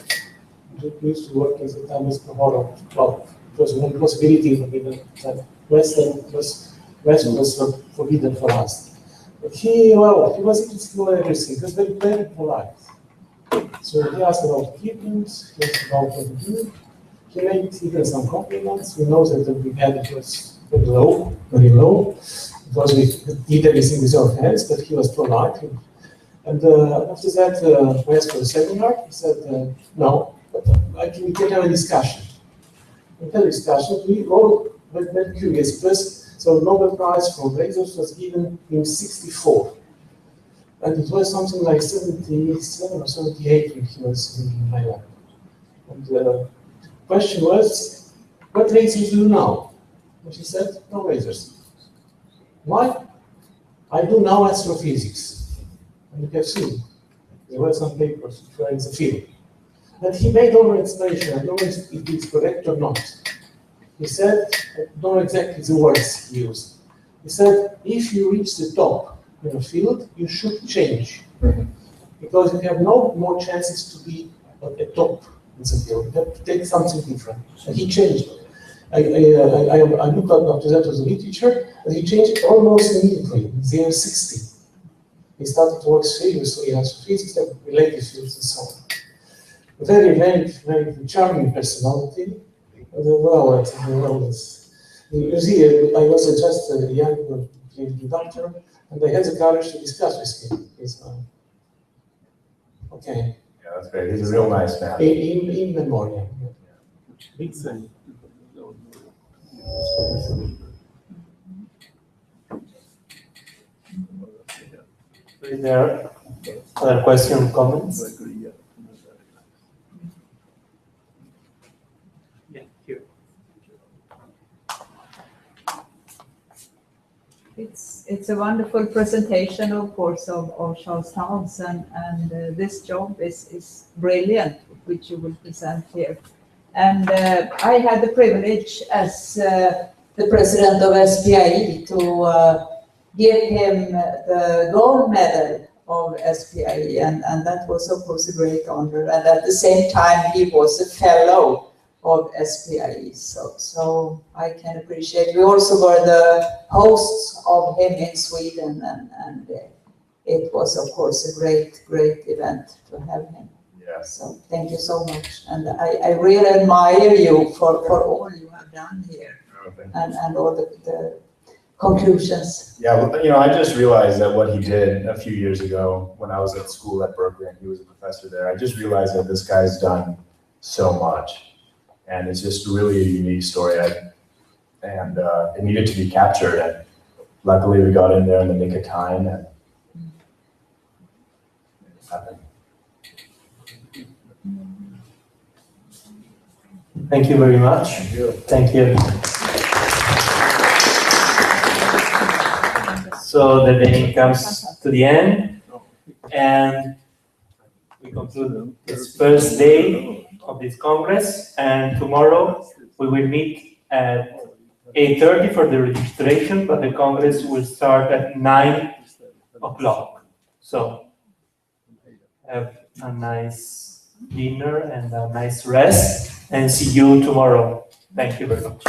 We used to work at the time with Prokhorov. Well, it was one possibility that West was forbidden for us. But he was interested in everything. He was very, very polite. So he asked about equipment, he asked about what to do. He made even some compliments. We know that the brigade was very low, because we did everything with our hands, but he was polite. And after that, we asked for a seminar. He said, no, but we can have a discussion. We had a discussion. We all were very curious because so Nobel Prize for lasers was given in '64. And it was something like 77 or 78 when he was in my lab. And the question was, what lasers do you know? And she said, no lasers. Why? I do now astrophysics. And you have seen, there were some papers which were in the field. But he made all an explanation. I don't know if it's correct or not. He said, I don't know exactly the words he used. He said, if you reach the top in a field, you should change. Because you have no more chances to be at the top in the field. You have to take something different. And he changed. I looked after that as a lead teacher, and he changed almost immediately, in the age 60. He started to work seriously in physics and related fields and so on. Very, very, very charming personality. You see, I was just a young doctor, and I had the courage to discuss with him. Okay. Yeah, that's great. He's a real nice man. In memoriam. Big thing. Is there other questions, comments? Yeah, here. It's a wonderful presentation, of course, of Charles Townsend, and this job is brilliant, which you will present here. And I had the privilege as the president of SPIE to give him the gold medal of SPIE, and that was of course a great honor. And at the same time, he was a fellow of SPIE, so I can appreciate. We also were the hosts of him in Sweden, and it was of course a great event to have him. Yeah. So thank you so much, and I really admire you for all you have done here, and all the conclusions. Yeah, well, you know, I just realized that what he did a few years ago when I was at school at Berkeley and he was a professor there, I just realized that this guy's done so much. And it's just really a unique story. And it needed to be captured. And luckily we got in there in the nick of time and it happened. Thank you very much. Thank you. Thank you. So the day comes to the end, and we conclude this first day of this Congress, and tomorrow we will meet at 8:30 for the registration, but the Congress will start at 9 o'clock. So have a nice dinner and a nice rest, and see you tomorrow. Thank you very much.